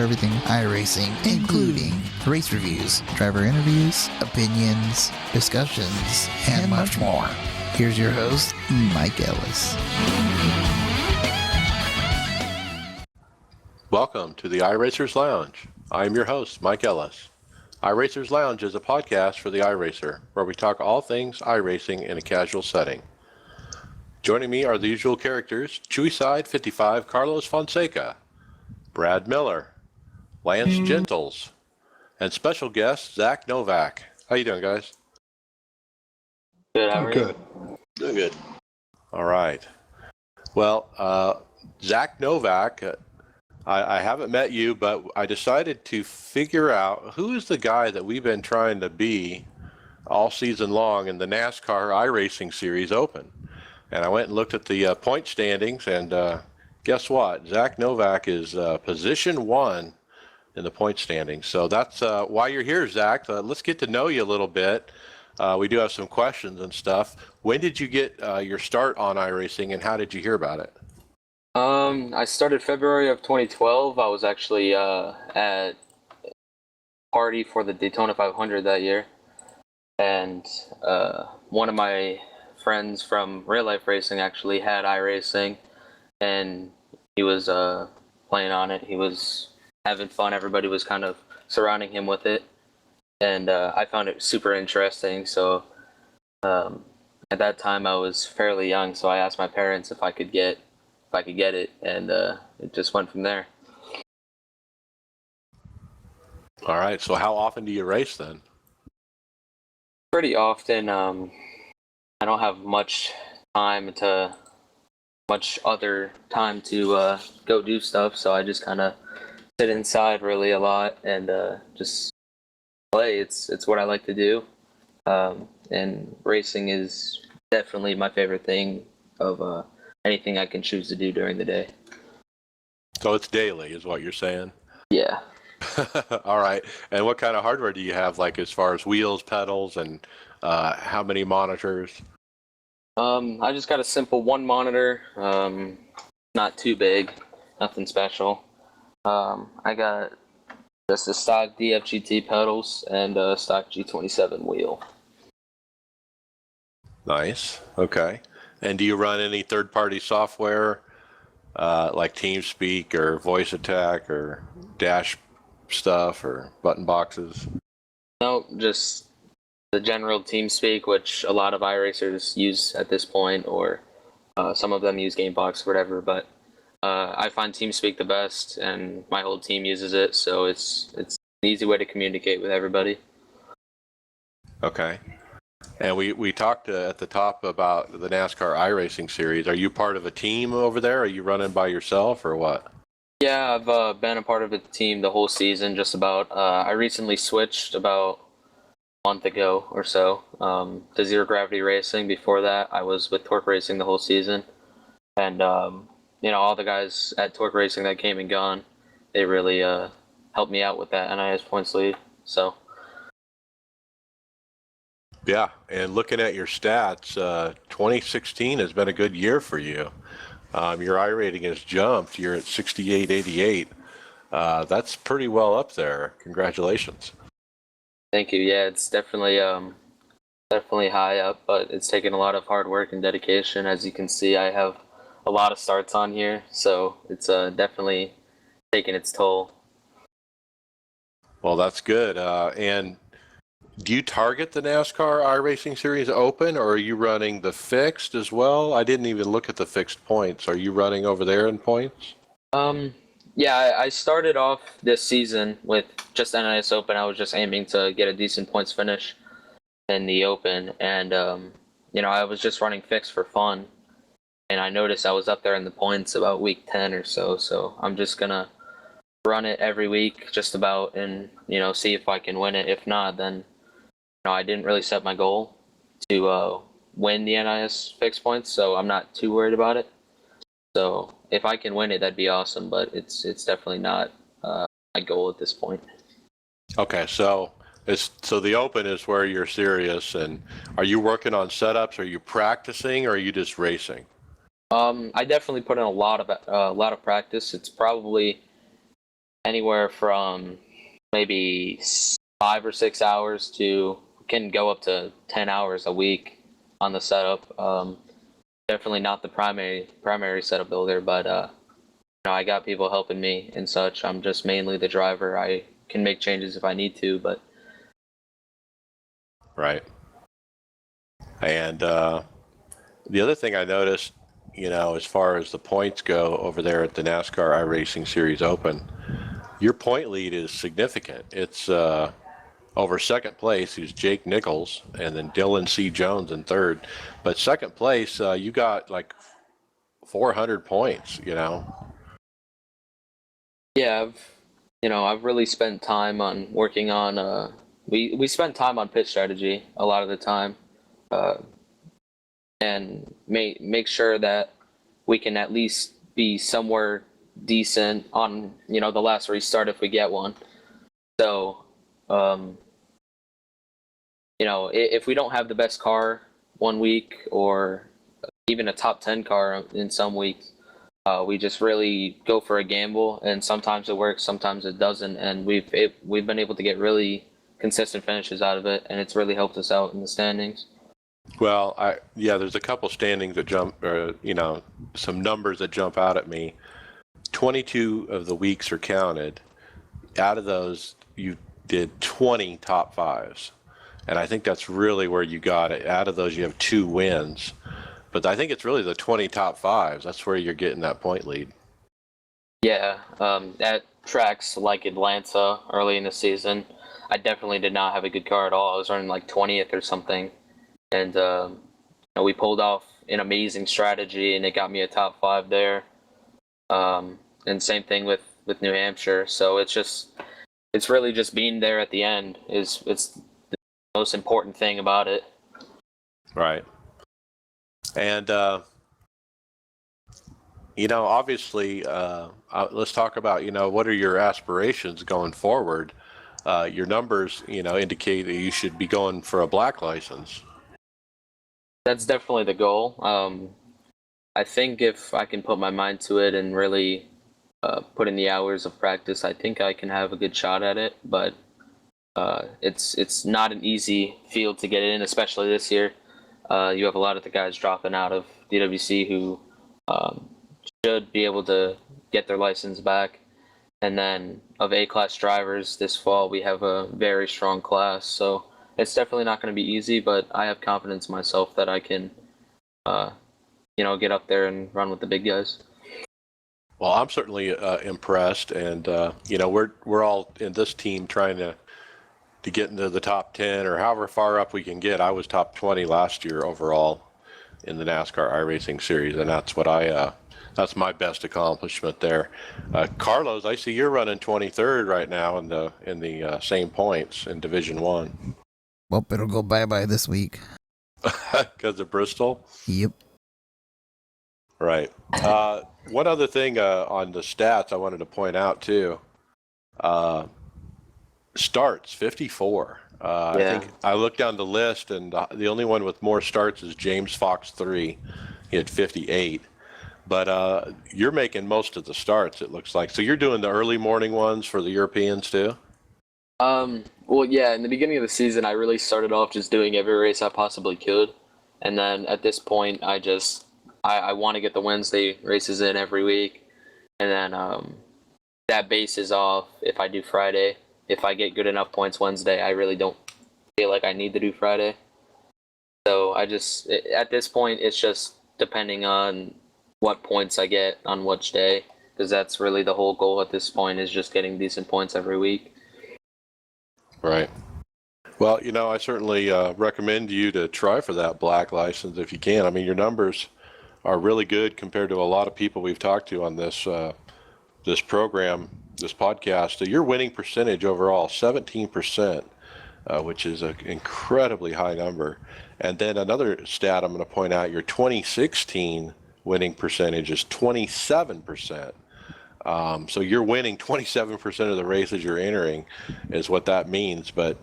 everything iRacing, including race reviews, driver interviews, opinions, discussions, and much more. Here's your host, Mike Ellis. Welcome to the iRacers Lounge. I'm your host, Mike Ellis. iRacers Lounge is a podcast for the iRacer, where we talk all things iRacing in a casual setting. Joining me are the usual characters, Chewy 55 Carlos Fonseca, Brad Miller, Lance Gentles, and special guest, Zach Novak. How you doing, guys? Good, how are you? Doing good. All right. Well, Zach Novak, I haven't met you, but I decided to figure out who is the guy that we've been trying to be all season long in the NASCAR iRacing Series Open. And I went and looked at the point standings, and guess what? Zach Novak is position 1 in the point standings. So that's why you're here, Zach. Let's get to know you a little bit. We do have some questions and stuff. When did you get your start on iRacing, and how did you hear about it? I started February of 2012. I was actually at a party for the Daytona 500 that year, and one of my friends from real life racing actually had iRacing, and he was playing on it. He was having fun. Everybody was kind of surrounding him with it, and I found it super interesting. So at that time I was fairly young, so I asked my parents if I could get it, and it just went from there. All right. So how often do you race then? Pretty often. I don't have much other time to go do stuff, so I just kind of sit inside really a lot and just play. It's what I like to do, and racing is definitely my favorite thing of anything I can choose to do during the day. So it's daily is what you're saying? Yeah. All right. And what kind of hardware do you have, like as far as wheels, pedals, and how many monitors? I just got a simple one monitor, not too big, nothing special. I got just a stock DFGT pedals and a stock G27 wheel. Nice. Okay. And do you run any third-party software like TeamSpeak or Voice Attack or Dash stuff or button boxes? No, just the general TeamSpeak, which a lot of iRacers use at this point, or some of them use Gamebox or whatever, but I find TeamSpeak the best, and my whole team uses it, so it's an easy way to communicate with everybody. Okay. And we talked at the top about the NASCAR iRacing Series. Are you part of a team over there? Are you running by yourself or what? Yeah, I've been a part of a team the whole season, just about. I recently switched about a month ago or so to Zero Gravity Racing. Before that, I was with Torque Racing the whole season. And, all the guys at Torque Racing that came and gone, they really helped me out with that NIS points lead. So. Yeah, and looking at your stats, 2016 has been a good year for you. Your I rating has jumped. You're at 6888. That's pretty well up there. Congratulations. Thank you. Yeah, it's definitely high up, but it's taken a lot of hard work and dedication. As you can see, I have a lot of starts on here, so it's definitely taken its toll. Well, that's good. And do you target the NASCAR iRacing Series Open, or are you running the fixed as well? I didn't even look at the fixed points. Are you running over there in points? Yeah, I started off this season with just NIS Open. I was just aiming to get a decent points finish in the Open, and I was just running fixed for fun, and I noticed I was up there in the points about week 10 or so I'm just gonna run it every week just about, and see if I can win it. If not, then I didn't really set my goal to win the NIS fixed points, so I'm not too worried about it. So if I can win it, that'd be awesome, but it's definitely not my goal at this point. Okay, so the Open is where you're serious, and are you working on setups? Are you practicing, or are you just racing? I definitely put in a lot of practice. It's probably anywhere from maybe 5 or 6 hours to can go up to 10 hours a week on the setup. Definitely not the primary setup builder, but I got people helping me and such. I'm just mainly the driver. I can make changes if I need to, but Right. And the other thing I noticed, as far as the points go over there at the NASCAR iRacing Series Open, your point lead is significant. It's over second place, who's Jake Nichols, and then Dylan C. Jones in third. But second place, you got like 400 points, yeah, I've really spent time on working on we spend time on pit strategy a lot of the time, uh, and make sure that we can at least be somewhere decent on the last restart if we get one. So, if we don't have the best car one week or even a top 10 car in some weeks, we just really go for a gamble, and sometimes it works, sometimes it doesn't, and we've been able to get really consistent finishes out of it, and it's really helped us out in the standings. Well, there's a couple standings that jump, some numbers that jump out at me. 22 of the weeks are counted. Out of those, you did 20 top fives. And I think that's really where you got it. Out of those, you have 2 wins. But I think it's really the 20 top fives. That's where you're getting that point lead. Yeah, at tracks like Atlanta early in the season, I definitely did not have a good car at all. I was running like 20th or something. And we pulled off an amazing strategy, and it got me a top 5 there. And same thing with New Hampshire. So it's really just being there at the end it's the most important thing about it. Right. And obviously, let's talk about what are your aspirations going forward. Your numbers indicate that you should be going for a black license. That's definitely the goal. I think if I can put my mind to it and really put in the hours of practice, I think I can have a good shot at it. But it's not an easy field to get in, especially this year. You have a lot of the guys dropping out of DWC who should be able to get their license back. And then of A-class drivers this fall, we have a very strong class. So it's definitely not going to be easy, but I have confidence in myself that I can, get up there and run with the big guys. Well, I'm certainly impressed, and we're all in this team trying to get into the top 10 or however far up we can get. I was top 20 last year overall in the NASCAR iRacing Series, and that's what that's my best accomplishment there. Carlos, I see you're running 23rd right now in the same points in Division 1. Well, it'll go bye-bye this week. Because of Bristol? Yep. Right. One other thing on the stats I wanted to point out too. Starts 54. I think I looked down the list, and the only one with more starts is James Fox 3. He had 58. But you're making most of the starts, it looks like. So you're doing the early morning ones for the Europeans too? Well, yeah, in the beginning of the season, I really started off just doing every race I possibly could. And then at this point, I want to get the Wednesday races in every week. And then that bases off if I do Friday. If I get good enough points Wednesday, I really don't feel like I need to do Friday. So at this point, it's just depending on what points I get on which day. Because that's really the whole goal at this point, is just getting decent points every week. Right. Well, I certainly recommend you to try for that black license if you can. I mean, your numbers are really good compared to a lot of people we've talked to on this program, this podcast. Your winning percentage overall, 17%, which is an incredibly high number. And then another stat I'm going to point out, your 2016 winning percentage is 27%. So you're winning 27% of the races you're entering is what that means. But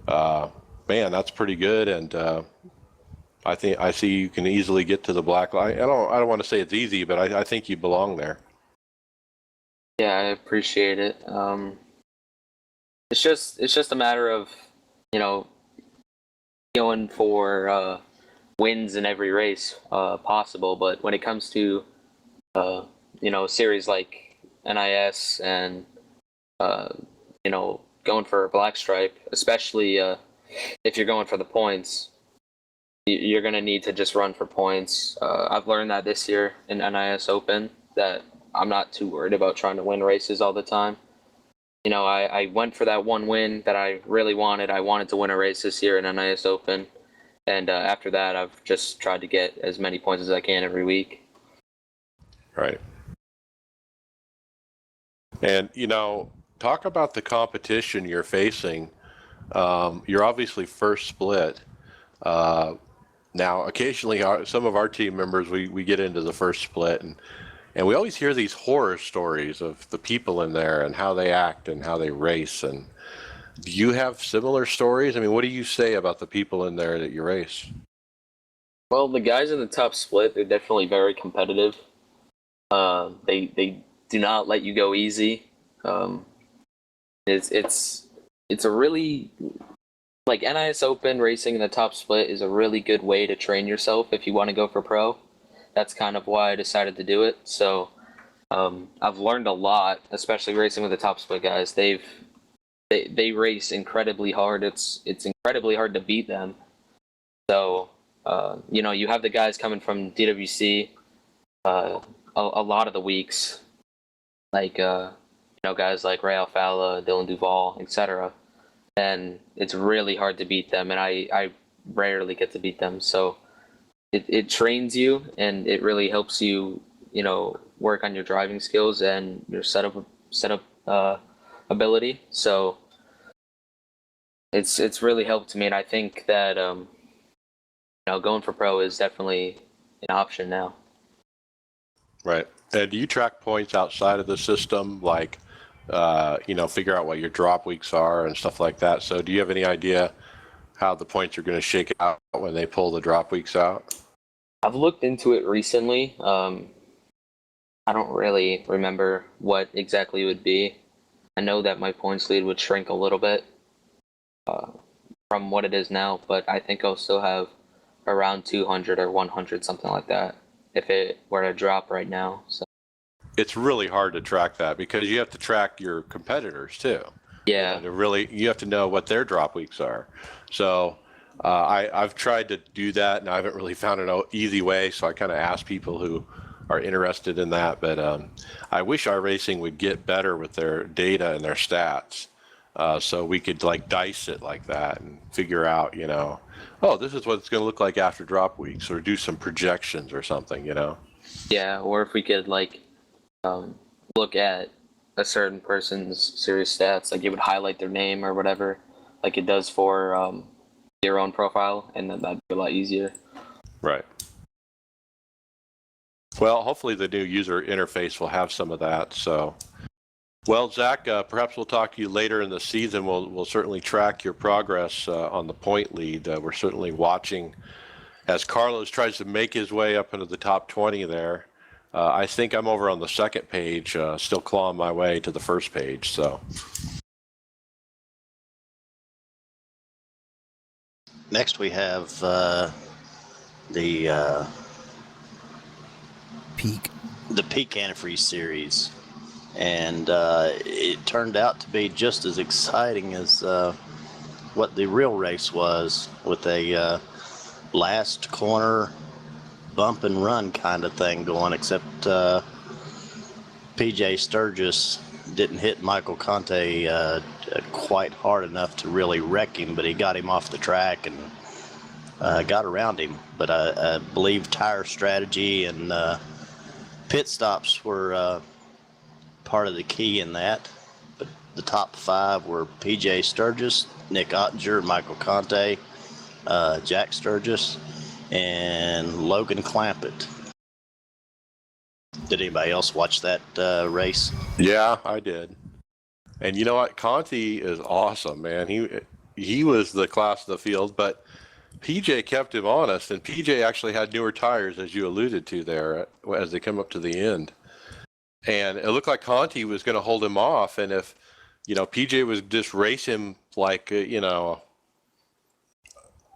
man, that's pretty good. And I see you can easily get to the black line. I don't want to say it's easy, but I think you belong there. Yeah, I appreciate it. It's just a matter of, you know, going for wins in every race possible. But when it comes to series like NIS and uh, going for a black stripe, especially if you're going for the points, you're gonna need to just run for points. I've learned that this year in NIS Open that I'm not too worried about trying to win races all the time. I went for that one win that I really wanted. I wanted to win a race this year in NIS Open, and after that, I've just tried to get as many points as I can every week. Right. And, talk about the competition you're facing. You're obviously first split. Now, occasionally, some of our team members, we get into the first split, and we always hear these horror stories of the people in there and how they act and how they race. And do you have similar stories? I mean, what do you say about the people in there that you race? Well, the guys in the top split, they're definitely very competitive. They do not let you go easy. It's a really, like, NIS Open racing in the top split is a really good way to train yourself if you want to go for pro. That's kind of why I decided to do it. So I've learned a lot, especially racing with the top split guys. They race incredibly hard. It's incredibly hard to beat them. So you have the guys coming from DWC a lot of the weeks, like guys like Ray Alfala, Dylan Duval, etc. And it's really hard to beat them, and I rarely get to beat them. So it trains you, and it really helps you work on your driving skills and your setup ability. So it's really helped me, and I think that going for pro is definitely an option now. Right. And do you track points outside of the system, like, figure out what your drop weeks are and stuff like that? So do you have any idea how the points are going to shake out when they pull the drop weeks out? I've looked into it recently. I don't really remember what exactly it would be. I know that my points lead would shrink a little bit from what it is now, but I think I'll still have around 200 or 100, something like that, if it were to drop right now. So It's really hard to track that because you have to track your competitors too. yeah, You have to know what their drop weeks are. So I've tried to do that, and I haven't really found an easy way. So I kind of ask people who are interested in that. But I wish iRacing would get better with their data and their stats, so we could like dice it like that and figure out, oh, this is what it's going to look like after drop weeks, or do some projections or something, Yeah, or if we could look at a certain person's series stats, like it would highlight their name or whatever, like it does for your own profile, and then that'd be a lot easier. Right. Well, hopefully the new user interface will have some of that. So, well, Zach, perhaps we'll talk to you later in the season. We'll certainly track your progress on the point lead. We're certainly watching as Carlos tries to make his way up into the top 20 there. I think I'm over on the second page, still clawing my way to the first page. So, next we have the Peak Antifreeze series, and it turned out to be just as exciting as what the real race was, with a last corner bump and run kind of thing going, except PJ Sturgis didn't hit Michael Conte quite hard enough to really wreck him, but he got him off the track and got around him. But I believe tire strategy and pit stops were part of the key in that. But the top five were PJ Sturgis, Nick Ottinger, Michael Conte, Jack Sturgis, and Logan Clampett. Did anybody else watch that race? yeah, I did. And you know what? Conti is awesome, man. He was the class of the field, but PJ kept him honest, and PJ actually had newer tires, as you alluded to there, as they come up to the end. and it looked like Conti was going to hold him off. And if, PJ was just race him like,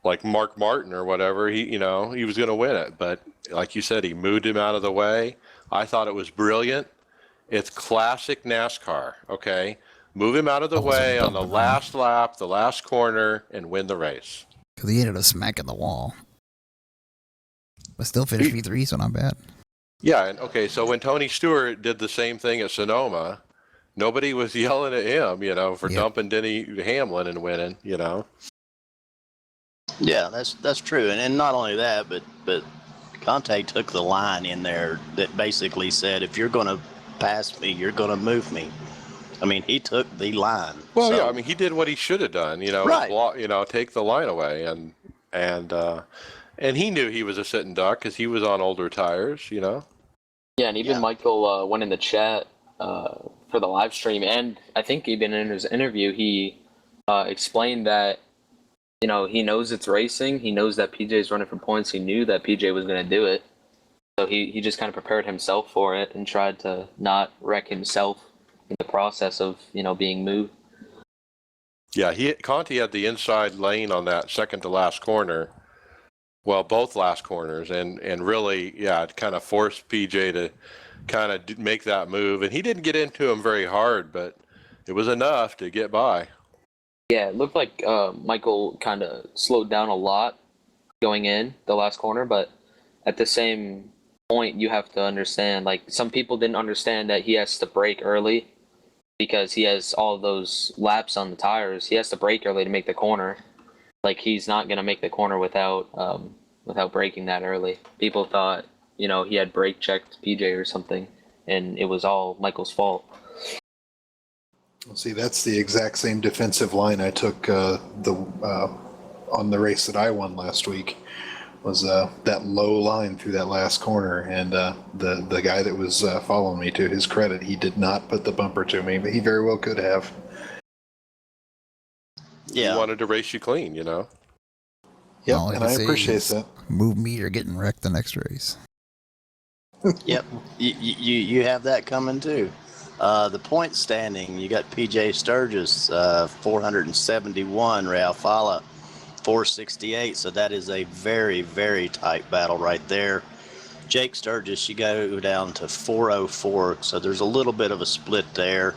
like Mark Martin or whatever, he was going to win it. But like you said, he moved him out of the way. I thought it was brilliant. It's classic NASCAR, okay? Move him out of the way on the last lap, the last corner, and win the race. Because he ended up smacking the wall. But still finished P3, so not bad. Yeah, and okay, so when Tony Stewart did the same thing at Sonoma, nobody was yelling at him, for dumping Denny Hamlin and winning, Yeah, that's true. And not only that, but Conte took the line in there that basically said, if you're going to pass me, you're going to move me. I mean, he took the line. Well, so, yeah, I mean, he did what he should have done, right. Take the line away. And he knew he was a sitting duck because he was on older tires, Yeah, and even Michael went in the chat for the live stream, and I think even in his interview, he explained that, he knows it's racing. He knows that PJ is running for points. He knew that PJ was going to do it. So he just kind of prepared himself for it and tried to not wreck himself in the process of, being moved. Yeah, Conti had the inside lane on that second to last corner. Well, both last corners, and really, it kind of forced PJ to kind of make that move. And he didn't get into him very hard, but it was enough to get by. Yeah, it looked like Michael kind of slowed down a lot going in the last corner, but at the same point, you have to understand, like, some people didn't understand that he has to brake early because he has all those laps on the tires. He has to brake early to make the corner. Like, he's not going to make the corner without braking that early. People thought, he had brake checked PJ or something, and it was all Michael's fault. See, that's the exact same defensive line I took on the race that I won last week. Was that low line through that last corner, and the guy that was following me, to his credit, he did not put the bumper to me, but he very well could have. Yeah, he wanted to race you clean, Yeah, and I appreciate that. Move me, you're getting wrecked the next race. Yep, you have that coming too. The point standing, you got PJ Sturgis, 471, Ralph Fala, 468. So that is a very, very tight battle right there. Jake Sturgis, you go down to 404. So there's a little bit of a split there.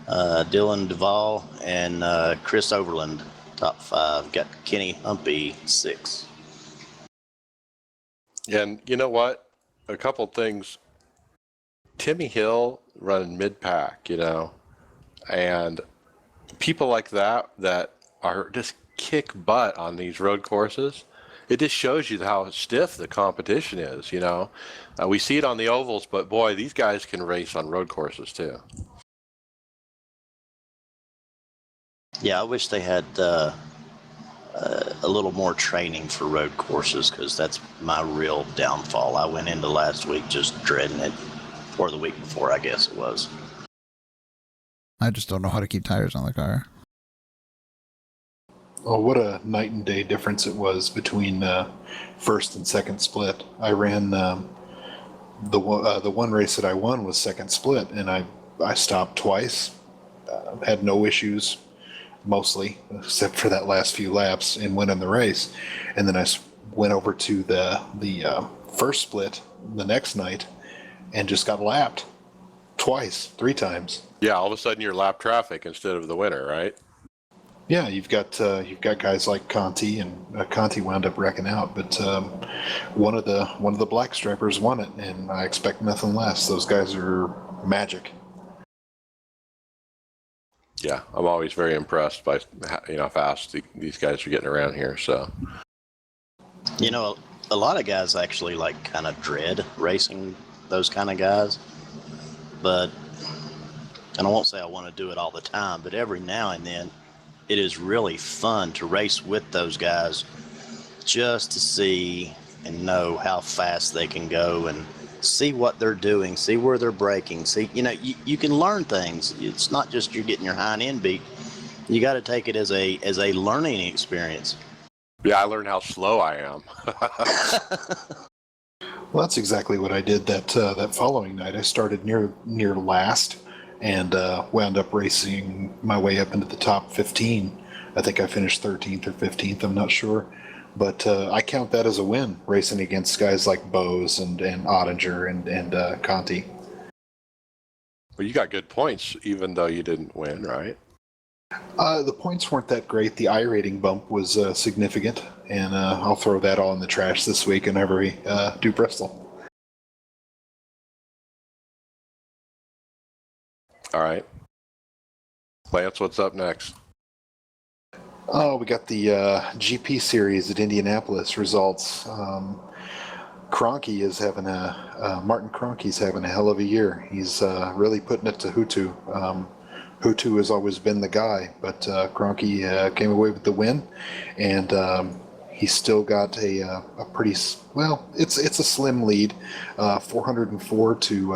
Dylan Duvall and Chris Overland, top 5. Got Kenny Humpy, 6. And you know what? A couple things. Timmy Hill running mid-pack, and people like that are just kick butt on these road courses. It just shows you how stiff the competition is, We see it on the ovals, but boy, these guys can race on road courses too. Yeah, I wish they had a little more training for road courses, because that's my real downfall. I went into last week just dreading it, or the week before, I guess it was. I just don't know how to keep tires on the car. Oh, what a night and day difference it was between first and second split. I ran the one race that I won was second split, and I stopped twice, had no issues, mostly, except for that last few laps, and went in the race. And then I went over to the first split the next night and just got lapped twice, 3 times. Yeah, all of a sudden you're lap traffic instead of the winner, right? Yeah, you've got guys like Conti, and Conti wound up wrecking out, but one of the black stripers won it, and I expect nothing less. Those guys are magic. Yeah, I'm always very impressed by how fast these guys are getting around here. So, a lot of guys actually kind of dread racing those kind of guys, but, and I won't say I want to do it all the time, but every now and then it is really fun to race with those guys, just to see and know how fast they can go and see what they're doing, see where they're braking, see, you can learn things. It's not just you're getting your hind end beat. You got to take it as a learning experience. Yeah, I learned how slow I am. Well, that's exactly what I did that following night. I started near last and wound up racing my way up into the top 15. I think I finished 13th or 15th. I'm not sure, but I count that as a win, racing against guys like Bose and Ottinger and Conti. Well, you got good points, even though you didn't win, right? The points weren't that great. The I rating bump was significant, and I'll throw that all in the trash this week whenever we do Bristol. All right. Lance, what's up next? Oh, we got the GP series at Indianapolis results. Kroenke is having Martin Kroenke's having a hell of a year. He's really putting it to Hutu. Hutu has always been the guy, but Kroenke came away with the win, and he's still got a pretty it's a slim lead, 404 to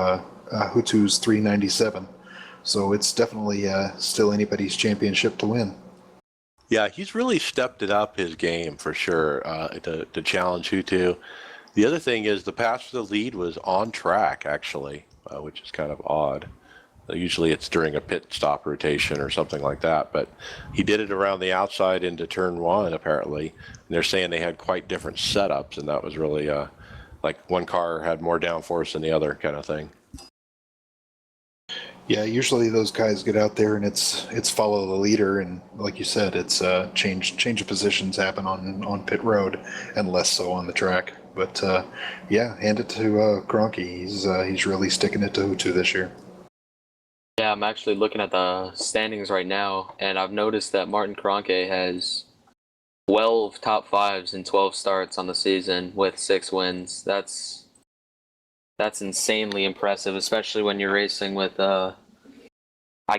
Hutu's 397. So it's definitely still anybody's championship to win. Yeah, he's really stepped it up his game for sure to challenge Hutu. The other thing is the pass for the lead was on track, actually, which is kind of odd. Usually it's during a pit stop rotation or something like that, but he did it around the outside into turn one, apparently. And they're saying they had quite different setups, and that was really like one car had more downforce than the other kind of thing. Yeah, usually those guys get out there and it's follow the leader, and like you said, it's change of positions happen on pit road and less so on the track. But yeah, hand it to Kroenke. He's really sticking it to Hutu this year. Yeah, I'm actually looking at the standings right now, and I've noticed that Martin Kroenke has 12 top fives and 12 starts on the season with 6 wins. That's insanely impressive, especially when you're racing with, I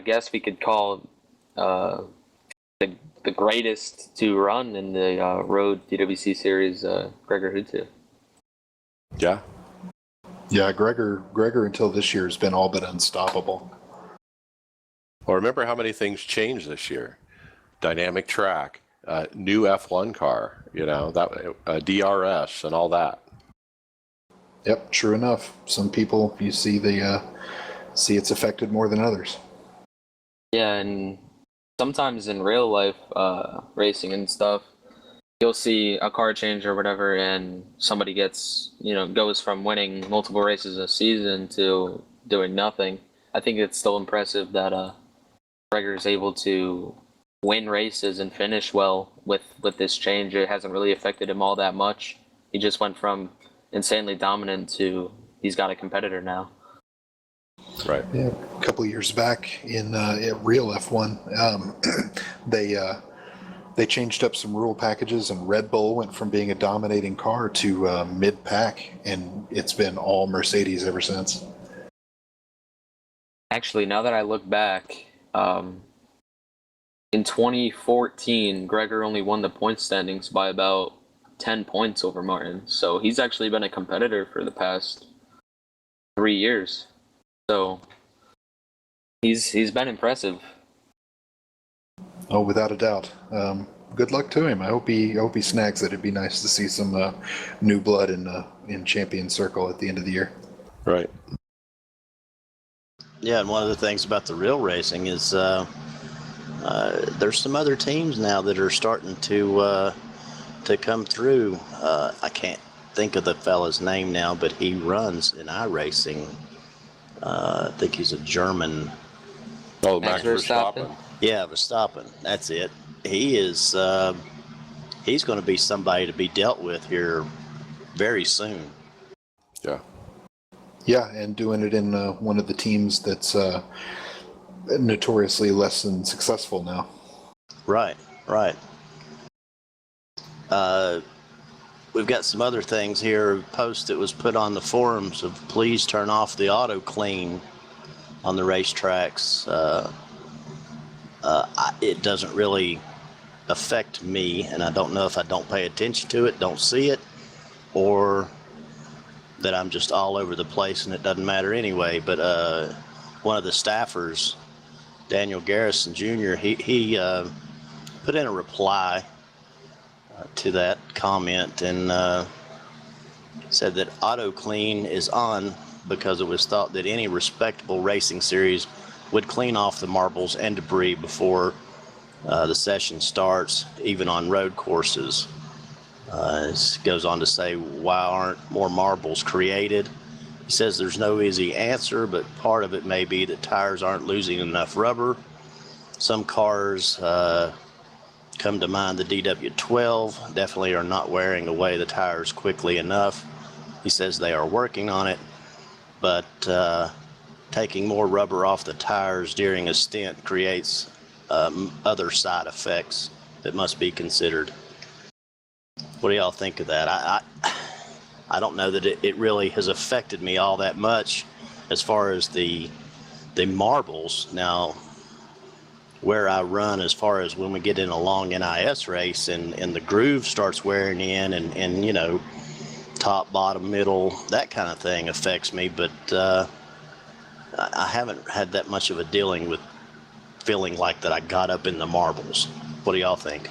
guess we could call the greatest to run in the road DWC series, Gregor Hutu. Yeah. Yeah, Gregor until this year has been all but unstoppable. Well, remember how many things changed this year. Dynamic track, new F1 car, that DRS and all that. Yep, true enough. Some people you see see it's affected more than others. Yeah, and sometimes in real life racing and stuff, you'll see a car change or whatever, and somebody goes from winning multiple races a season to doing nothing. I think it's still impressive that Gregor is able to win races and finish well with this change. It hasn't really affected him all that much. He just went from insanely dominant to he's got a competitor now. Right. Yeah, a couple of years back in real F1, they changed up some rule packages, and Red Bull went from being a dominating car to mid-pack, and it's been all Mercedes ever since. Actually, now that I look back, in 2014, Gregor only won the point standings by about 10 points over Martin. So he's actually been a competitor for the past 3 years. So he's been impressive. Oh, without a doubt. Good luck to him. I hope he snags it. It'd be nice to see some new blood in Champion Circle at the end of the year. Right. Yeah, and one of the things about the real racing is there's some other teams now that are starting to come through. I can't think of the fella's name now, but he runs in iRacing. I think he's a German. Oh, Max Verstappen. Yeah, Verstappen. That's it. He is. He's going to be somebody to be dealt with here very soon. Yeah. Yeah, and doing it in one of the teams that's notoriously less than successful now. Right. We've got some other things here. A post that was put on the forums of please turn off the auto clean on the racetracks. It doesn't really affect me, and I don't know if I don't pay attention to it, don't see it, or that I'm just all over the place and it doesn't matter anyway. But one of the staffers, Daniel Garrison Jr., he put in a reply to that comment, and said that auto clean is on because it was thought that any respectable racing series would clean off the marbles and debris before the session starts, even on road courses. It goes on to say, why aren't more marbles created? He says there's no easy answer, but part of it may be that tires aren't losing enough rubber. Some cars, come to mind the DW12, definitely are not wearing away the tires quickly enough. He says they are working on it, but taking more rubber off the tires during a stint creates other side effects that must be considered. What do y'all think of that? I don't know that it really has affected me all that much as far as the marbles. Now, where I run as far as when we get in a long NIS race and the groove starts wearing in and you know, top, bottom, middle, that kind of thing affects me, but I haven't had that much of a dealing with feeling like that I got up in the marbles. What do y'all think?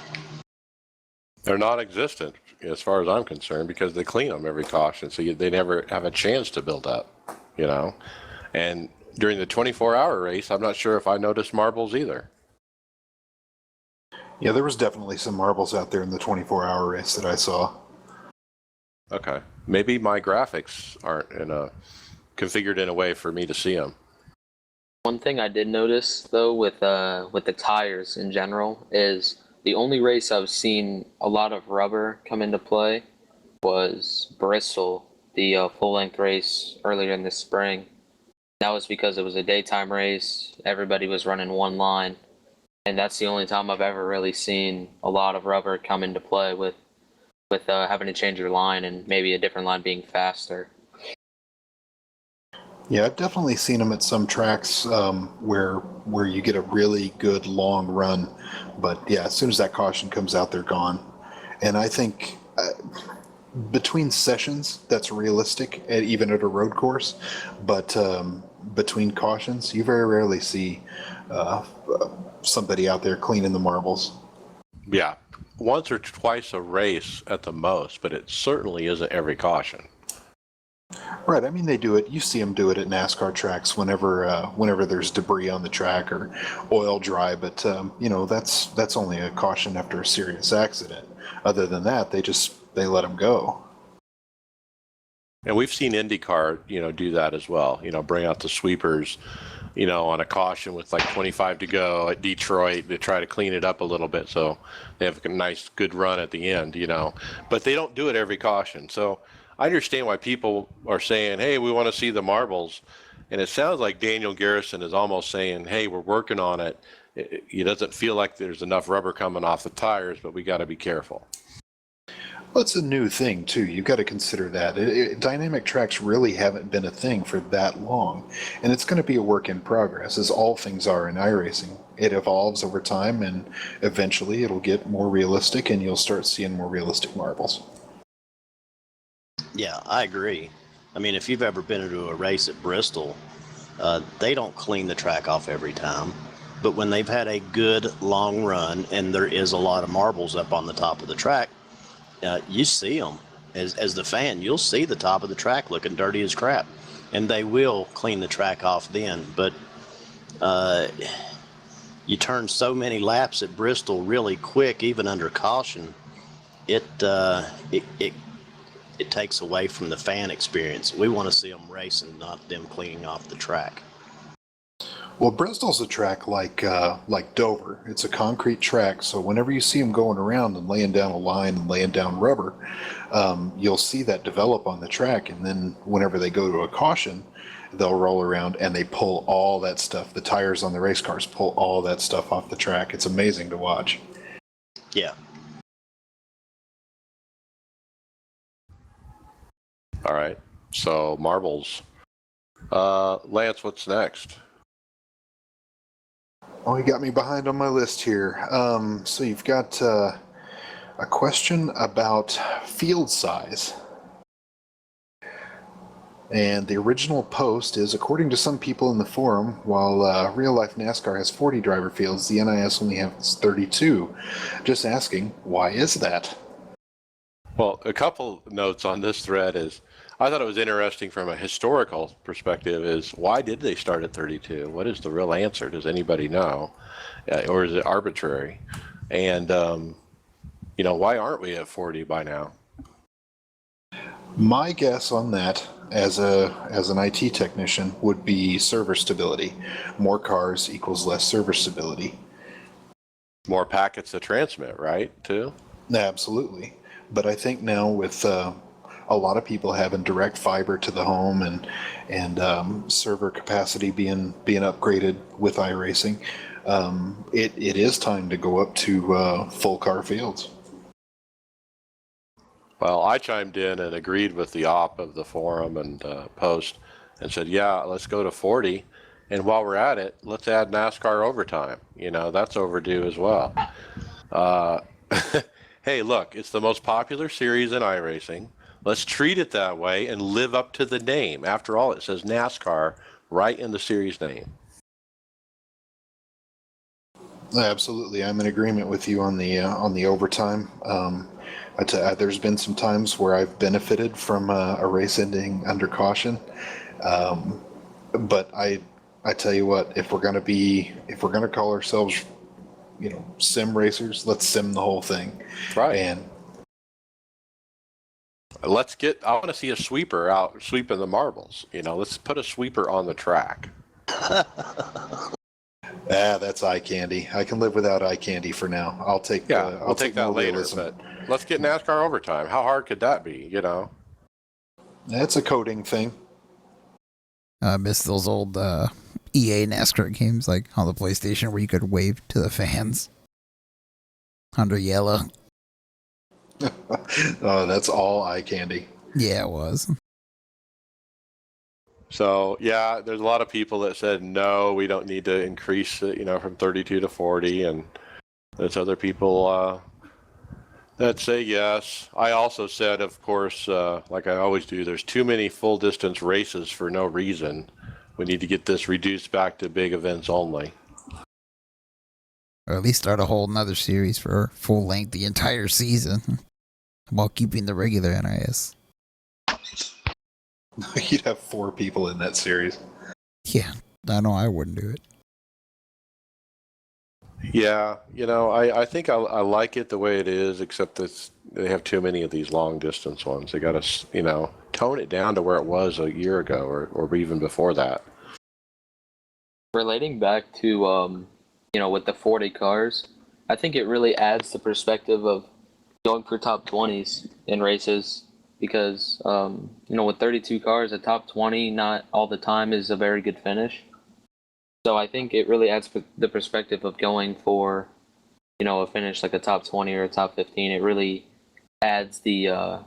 They're non-existent as far as I'm concerned because they clean them every caution, so they never have a chance to build up, you know. And during the 24-hour race, I'm not sure if I noticed marbles either. Yeah, there was definitely some marbles out there in the 24-hour race that I saw. Okay, maybe my graphics aren't configured in a way for me to see them. One thing I did notice though with the tires in general is the only race I've seen a lot of rubber come into play was Bristol, the full-length race earlier in the spring. That was because it was a daytime race. Everybody was running one line, and that's the only time I've ever really seen a lot of rubber come into play with having to change your line and maybe a different line being faster. Yeah, I've definitely seen them at some tracks where you get a really good long run, but yeah, as soon as that caution comes out, they're gone. And I think between sessions, that's realistic, even at a road course. But between cautions, you very rarely see somebody out there cleaning the marbles. Yeah, once or twice a race at the most, but it certainly isn't every caution. Right. I mean, they do it. You see them do it at NASCAR tracks whenever there's debris on the track or oil dry. But you know, that's only a caution after a serious accident. Other than that, they let them go. And we've seen IndyCar, you know, do that as well. You know, bring out the sweepers, you know, on a caution with like 25 to go at Detroit to try to clean it up a little bit, so they have a nice, good run at the end. You know, but they don't do it every caution. So I understand why people are saying, hey, we want to see the marbles. And it sounds like Daniel Garrison is almost saying, hey, we're working on it. It doesn't feel like there's enough rubber coming off the tires, but we got to be careful. Well, it's a new thing, too. You've got to consider that. Dynamic tracks really haven't been a thing for that long. And it's going to be a work in progress, as all things are in iRacing. It evolves over time, and eventually it'll get more realistic, and you'll start seeing more realistic marbles. Yeah, I agree. I mean, if you've ever been into a race at Bristol, they don't clean the track off every time. But when they've had a good long run and there is a lot of marbles up on the top of the track, you see them. As the fan, you'll see the top of the track looking dirty as crap. And they will clean the track off then. But you turn so many laps at Bristol really quick, even under caution, it takes away from the fan experience. We want to see them racing, not them cleaning off the track. Well, Bristol's a track like Dover. It's a concrete track, so whenever you see them going around and laying down a line and laying down rubber, you'll see that develop on the track, and then whenever they go to a caution, they'll roll around and they pull all that stuff. The tires on the race cars pull all that stuff off the track. It's amazing to watch. Yeah. All right, so marbles. Lance, what's next? Oh, you got me behind on my list here. So you've got a question about field size. And the original post is, according to some people in the forum, while real-life NASCAR has 40 driver fields, the NIS only has 32. Just asking, why is that? Well, a couple notes on this thread is I thought it was interesting from a historical perspective is why did they start at 32? What is the real answer? Does anybody know? Or is it arbitrary? And, why aren't we at 40 by now? My guess on that, as an IT technician, would be server stability. More cars equals less server stability. More packets to transmit, right, too? Absolutely. But I think now with a lot of people having direct fiber to the home and server capacity being upgraded with iRacing, it is time to go up to full car fields. Well, I chimed in and agreed with the op of the forum and post and said, yeah, let's go to 40. And while we're at it, let's add NASCAR overtime. That's overdue as well. Hey, look, it's the most popular series in iRacing. Let's treat it that way and live up to the name. After all, it says NASCAR right in the series name. Absolutely, I'm in agreement with you on the overtime. There's been some times where I've benefited from a race ending under caution, but I tell you what, if we're gonna call ourselves, sim racers, let's sim the whole thing. Right. And I want to see a sweeper out sweeping the marbles. Let's put a sweeper on the track. that's eye candy. I can live without eye candy for now. I'll take I'll take that later, realism. but let's get NASCAR overtime. How hard could that be, That's a coding thing. I miss those old EA NASCAR games like on the PlayStation where you could wave to the fans under yellow. Oh, that's all eye candy. Yeah, it was. So, yeah, there's a lot of people that said, no, we don't need to increase it, from 32 to 40. And there's other people that say yes. I also said, of course, like I always do, there's too many full distance races for no reason. We need to get this reduced back to big events only. Or at least start a whole nother series for full length the entire season while keeping the regular NIS. You'd have 4 people in that series. Yeah, I know I wouldn't do it. Yeah, I think I like it the way it is, except that they have too many of these long distance ones. They got to, tone it down to where it was a year ago or even before that. Relating back to, with the 40 cars, I think it really adds the perspective of going for top 20s in races because, with 32 cars, a top 20 not all the time is a very good finish. So I think it really adds the perspective of going for, a finish like a top 20 or a top 15. It really adds the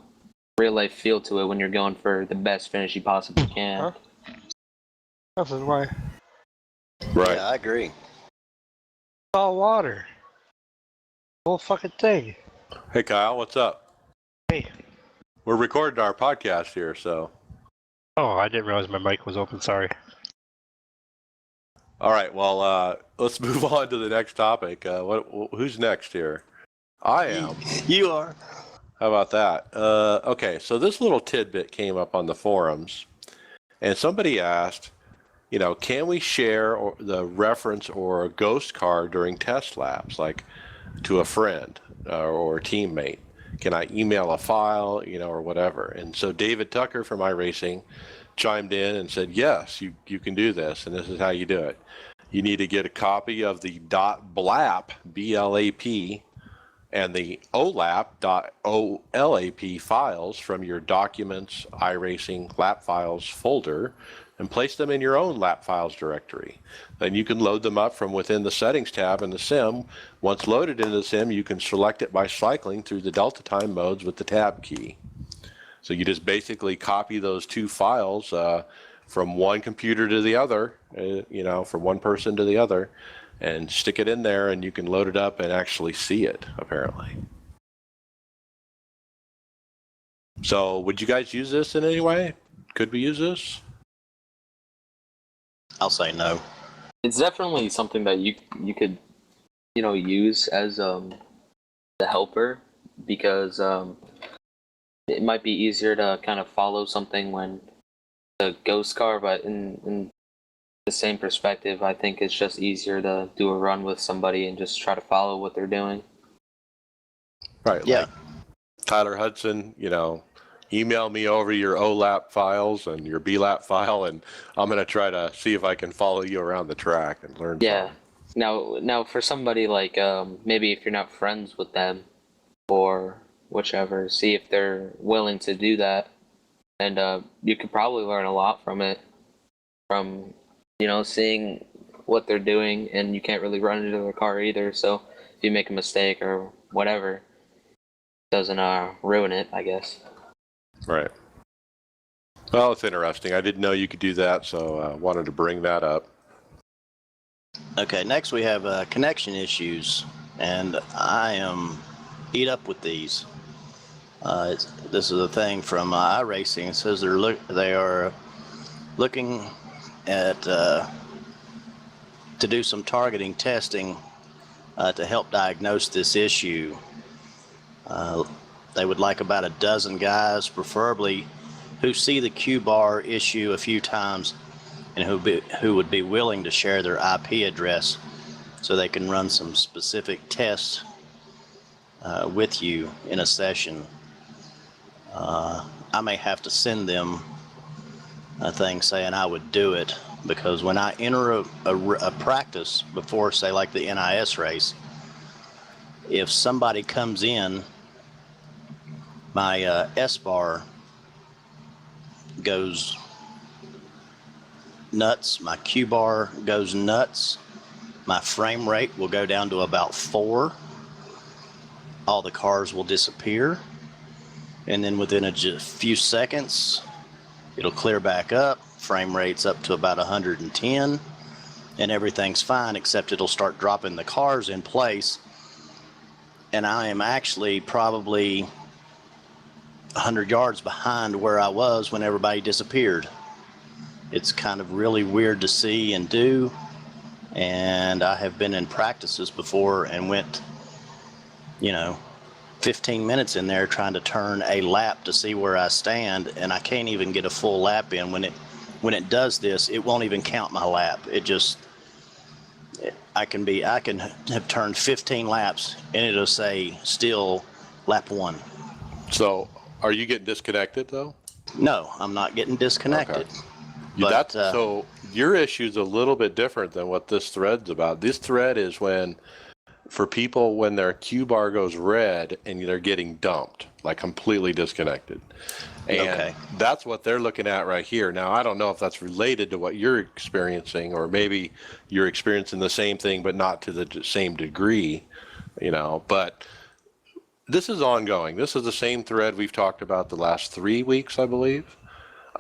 real life feel to it when you're going for the best finish you possibly can. Huh? Nothing. Why? Right. Yeah, I agree. All water. Whole fucking thing. Hey, Kyle, what's up? Hey. We're recording our podcast here, so. Oh, I didn't realize my mic was open. Sorry. All right, well, let's move on to the next topic. Who's next here? I am. You are. How about that? Okay, so this little tidbit came up on the forums, and somebody asked, can we share the reference or a ghost car during test laps, like to a friend or a teammate? Can I email a file, or whatever? And so David Tucker from iRacing chimed in and said, yes, you can do this, and this is how you do it. You need to get a copy of the .blap, B-L-A-P, and the OLAP, O-L-A-P files from your Documents iRacing lap files folder and place them in your own lap files directory. Then you can load them up from within the settings tab in the sim. Once loaded into the sim, you can select it by cycling through the delta time modes with the tab key. So you just basically copy those 2 files from one computer to the other, from one person to the other, and stick it in there, and you can load it up and actually see it, apparently. So would you guys use this in any way? Could we use this? I'll say no. It's definitely something that you could, use as the helper because it might be easier to kind of follow something when the ghost car, but in the same perspective, I think it's just easier to do a run with somebody and just try to follow what they're doing. Right. Yeah. Like Tyler Hudson, email me over your OLAP files and your BLAP file, and I'm going to try to see if I can follow you around the track and learn Yeah. something. Now for somebody like maybe if you're not friends with them or whichever, see if they're willing to do that, and you could probably learn a lot from it, from seeing what they're doing, and you can't really run into their car either. So if you make a mistake or whatever, it doesn't ruin it, I guess. Right. Well, it's interesting. I didn't know you could do that, so I wanted to bring that up. Okay, next we have connection issues, and I am eat up with these. This is a thing from iRacing. It says they are looking at to do some targeting testing to help diagnose this issue. They would like about a dozen guys, preferably who see the Q bar issue a few times and who would be willing to share their IP address so they can run some specific tests with you in a session. I may have to send them a thing saying I would do it, because when I enter a practice before, say, like the NIS race, if somebody comes in, my S-bar goes nuts, my Q-bar goes nuts, my frame rate will go down to about 4, all the cars will disappear, and then within a few seconds it'll clear back up, frame rate's up to about 110, and everything's fine, except it'll start dropping the cars in place, and I am actually probably 100 yards behind where I was when everybody disappeared. It's kind of really weird to see and do, and I have been in practices before and went 15 minutes in there trying to turn a lap to see where I stand, and I can't even get a full lap in. When it does this, it won't even count my lap. I can have turned 15 laps and it'll say still lap 1. So, are you getting disconnected though? No, I'm not getting disconnected. Okay. But so your issue is a little bit different than what this thread's about. This thread is for people when their Q bar goes red and they're getting dumped, like completely disconnected. And that's what they're looking at right here. Now, I don't know if that's related to what you're experiencing, or maybe you're experiencing the same thing, but not to the same degree, but this is ongoing. This is the same thread we've talked about the last 3 weeks, I believe.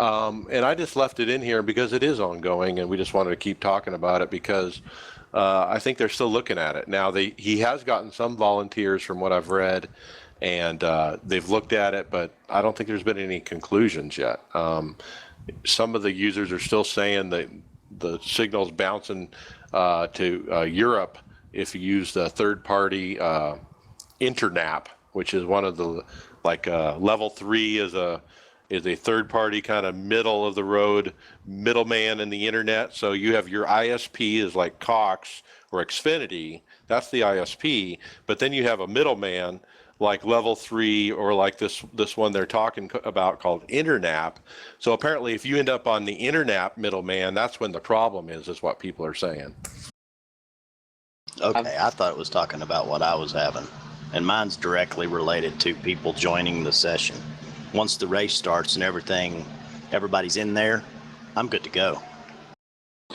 And I just left it in here because it is ongoing, and we just wanted to keep talking about it because I think they're still looking at it. Now, he has gotten some volunteers from what I've read, and they've looked at it, but I don't think there's been any conclusions yet. Some of the users are still saying that the signal's bouncing to Europe if you use the third-party Internap, which is one of the, level 3 is a third-party kind of middle of the road middleman in the internet. So you have your ISP is like Cox or Xfinity, that's the ISP, but then you have a middleman like level 3 or like this one they're talking about called Internap. So apparently if you end up on the Internap middleman, that's when the problem is what people are saying. Okay, I thought it was talking about what I was having, and mine's directly related to people joining the session. Once the race starts and everybody's in there, I'm good to go.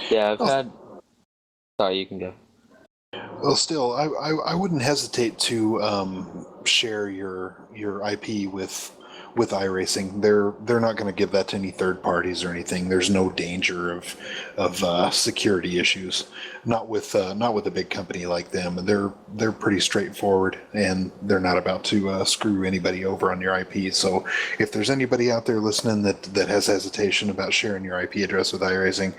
Yeah, I've had. Sorry, you can go. Well, still, I wouldn't hesitate to share your IP with iRacing. They're not going to give that to any third parties or anything. There's no danger of security issues. Not with a big company like them. They're pretty straightforward, and they're not about to screw anybody over on your IP. So if there's anybody out there listening that has hesitation about sharing your IP address with iRacing,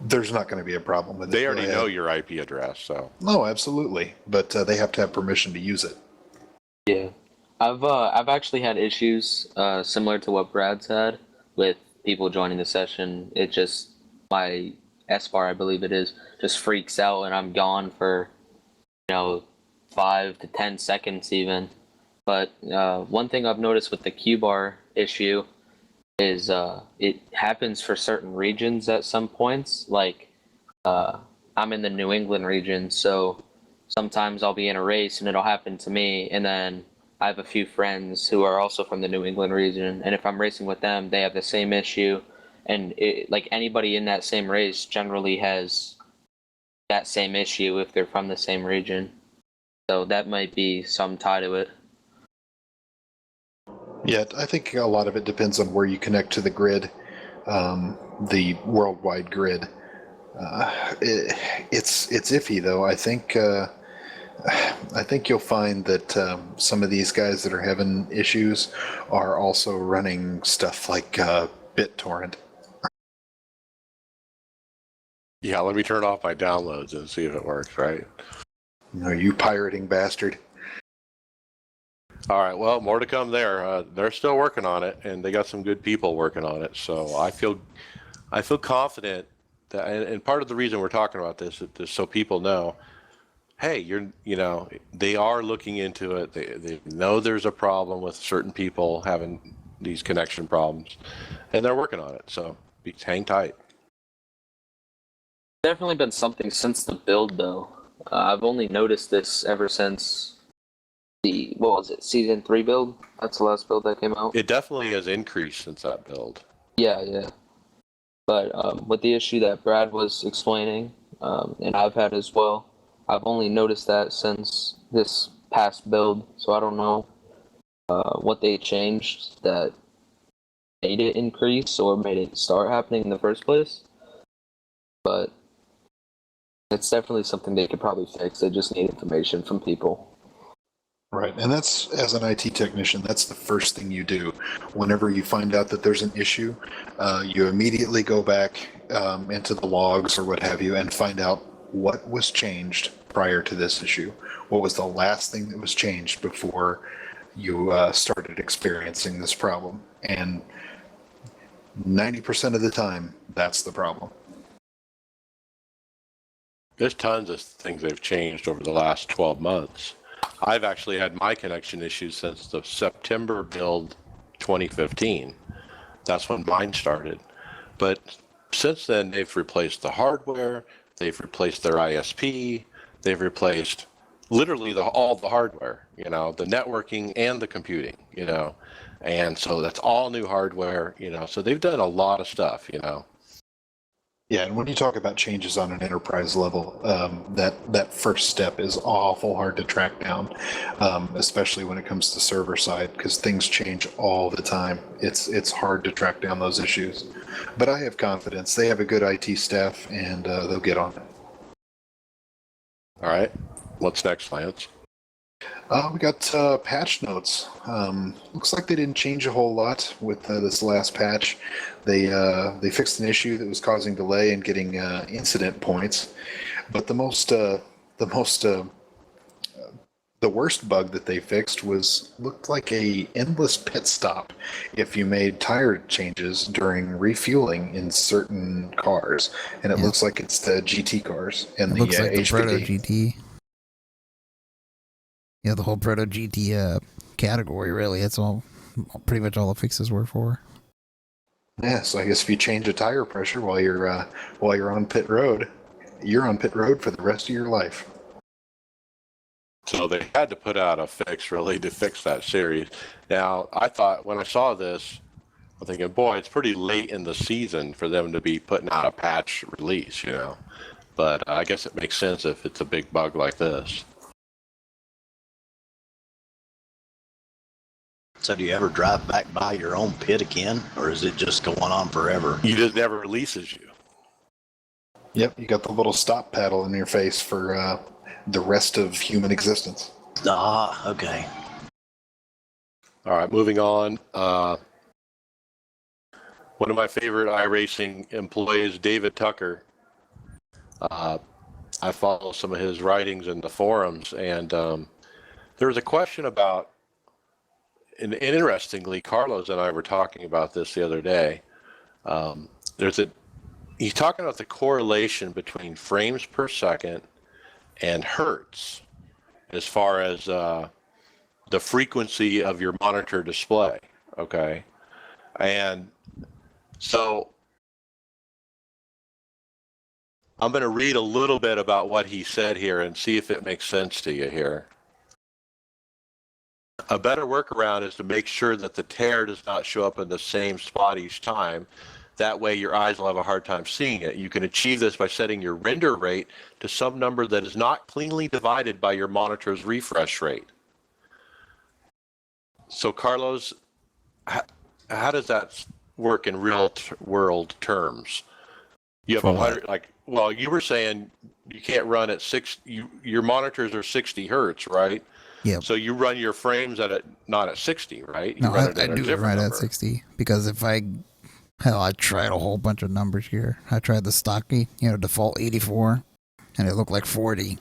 there's not going to be a problem with it. They already know your IP address, so. No, absolutely, but they have to have permission to use it. Yeah, I've actually had issues similar to what Brad's had with people joining the session. It just my S bar, I believe it is, just freaks out and I'm gone for 5 to 10 seconds even. But one thing I've noticed with the Q bar issue is it happens for certain regions at some points. Like I'm in the New England region, so sometimes I'll be in a race and it'll happen to me, and then I have a few friends who are also from the New England region, and if I'm racing with them, they have the same issue, and like anybody in that same race generally has that same issue if they're from the same region. So that might be some tie to it. Yeah, I think a lot of it depends on where you connect to the grid, the worldwide grid. It's iffy though. I think you'll find that some of these guys that are having issues are also running stuff like BitTorrent. Yeah, let me turn off my downloads and see if it works, right? You pirating bastard. All right, well, more to come there. They're still working on it, and they got some good people working on it. So I feel confident that, and part of the reason we're talking about this is so people know, hey, they are looking into it. They know there's a problem with certain people having these connection problems, and they're working on it. So hang tight. Definitely been something since the build, though. I've only noticed this ever since what was it, season 3 build? That's the last build that came out. It definitely has increased since that build. Yeah. But with the issue that Brad was explaining, and I've had as well, I've only noticed that since this past build. So I don't know what they changed that made it increase or made it start happening in the first place. But it's definitely something they could probably fix. They just need information from people. Right, and that's, as an IT technician, that's the first thing you do. Whenever you find out that there's an issue, you immediately go back into the logs or what have you and find out what was changed prior to this issue. What was the last thing that was changed before you started experiencing this problem? And 90% of the time, that's the problem. There's tons of things they've changed over the last 12 months. I've actually had my connection issues since the September build 2015. That's when mine started. But since then, they've replaced the hardware, they've replaced their ISP, they've replaced literally all the hardware, the networking and the computing, and so that's all new hardware, so they've done a lot of stuff, Yeah, and when you talk about changes on an enterprise level, that first step is awful hard to track down, especially when it comes to server side, because things change all the time. It's hard to track down those issues. But I have confidence. They have a good IT staff, and they'll get on it. All right. What's next, Lance? We got patch notes. Looks like they didn't change a whole lot with this last patch. They fixed an issue that was causing delay in getting incident points, but the worst bug that they fixed looked like a endless pit stop if you made tire changes during refueling in certain cars, and it looks like it's the GT cars and It the looks like the Proto HPD. GT. Yeah, the whole Proto GT category, really. That's pretty much all the fixes were for. Yeah, so I guess if you change a tire pressure while you're on pit road, you're on pit road for the rest of your life. So they had to put out a fix really to fix that series. Now, I thought when I saw this, I'm thinking, boy, it's pretty late in the season for them to be putting out a patch release, But I guess it makes sense if it's a big bug like this. So do you ever drive back by your own pit again, or is it just going on forever? He just never releases you. Yep, you got the little stop paddle in your face for the rest of human existence. Ah, okay. All right, moving on. One of my favorite iRacing employees, David Tucker. I follow some of his writings in the forums, and there was a question about and interestingly, Carlos and I were talking about this the other day. He's talking about the correlation between frames per second and hertz as far as the frequency of your monitor display. Okay. And so I'm going to read a little bit about what he said here and see if it makes sense to you here. A better workaround is to make sure that the tear does not show up in the same spot each time. That way your eyes will have a hard time seeing it. You can achieve this by setting your render rate to some number that is not cleanly divided by your monitor's refresh rate. So Carlos, how does that work in real world terms? You have 100, like, well, you were saying you can't run at your monitors are 60 hertz, right? Yeah. So you run your frames not at 60, right? You No, run I do it right at 60 because I tried a whole bunch of numbers here. I tried the stocky, default 84, and it looked like 40.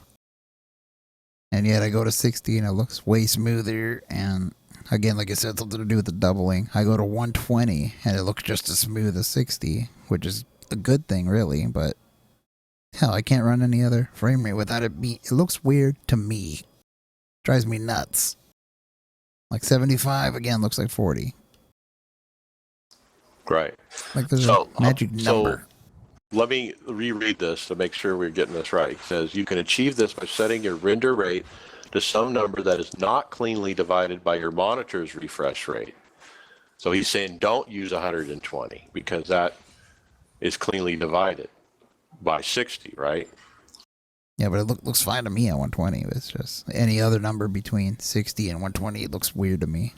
And yet I go to 60 and it looks way smoother. And again, like I said, something to do with the doubling. I go to 120 and it looks just as smooth as 60, which is a good thing, really. But hell, I can't run any other frame rate without it it looks weird to me. Drives me nuts. Like 75, again, looks like 40. Right. Like there's a magic number. So let me reread this to make sure we're getting this right. It says, you can achieve this by setting your render rate to some number that is not cleanly divided by your monitor's refresh rate. So he's saying don't use 120 because that is cleanly divided by 60, right? Yeah, but it looks fine to me at 120. It's just any other number between 60 and 120 looks weird to me.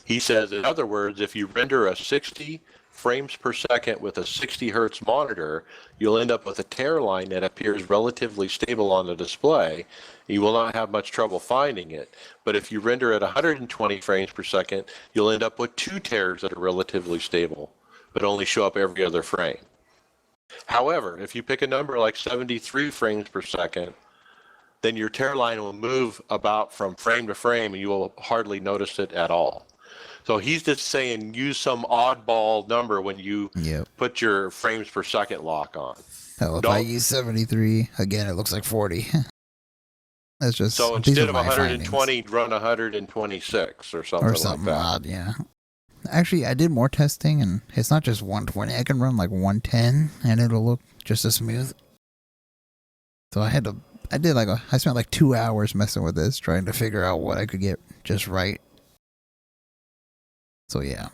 He says, in other words, if you render a 60 frames per second with a 60 hertz monitor, you'll end up with a tear line that appears relatively stable on the display. You will not have much trouble finding it. But if you render at 120 frames per second, you'll end up with two tears that are relatively stable, but only show up every other frame. However, if you pick a number like 73 frames per second, then your tear line will move about from frame to frame and you will hardly notice it at all. So he's just saying use some oddball number when you put your frames per second lock on. Hell, if I use 73, again, it looks like 40. That's just so instead of 120, run 126 or something like that. Odd, yeah. Actually, I did more testing, and it's not just 120. I can run like 110, and it'll look just as smooth. So I spent like 2 hours messing with this, trying to figure out what I could get just right. So yeah.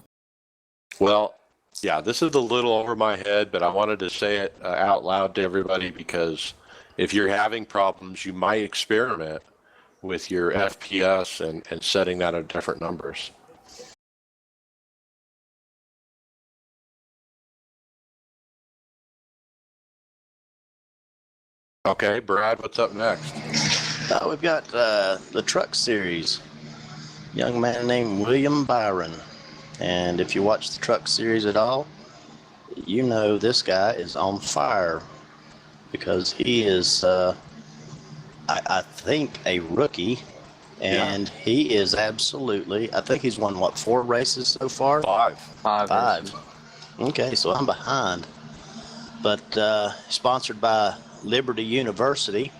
Well, yeah, this is a little over my head, but I wanted to say it out loud to everybody because if you're having problems, you might experiment with your FPS and setting that at different numbers. Okay, Brad, what's up next? We've got the truck series. Young man named William Byron. And if you watch the truck series at all, you know this guy is on fire because he is, I think, a rookie. And he is absolutely, I think he's won, 4 races so far? Five. Okay, so I'm behind. But sponsored by Liberty University,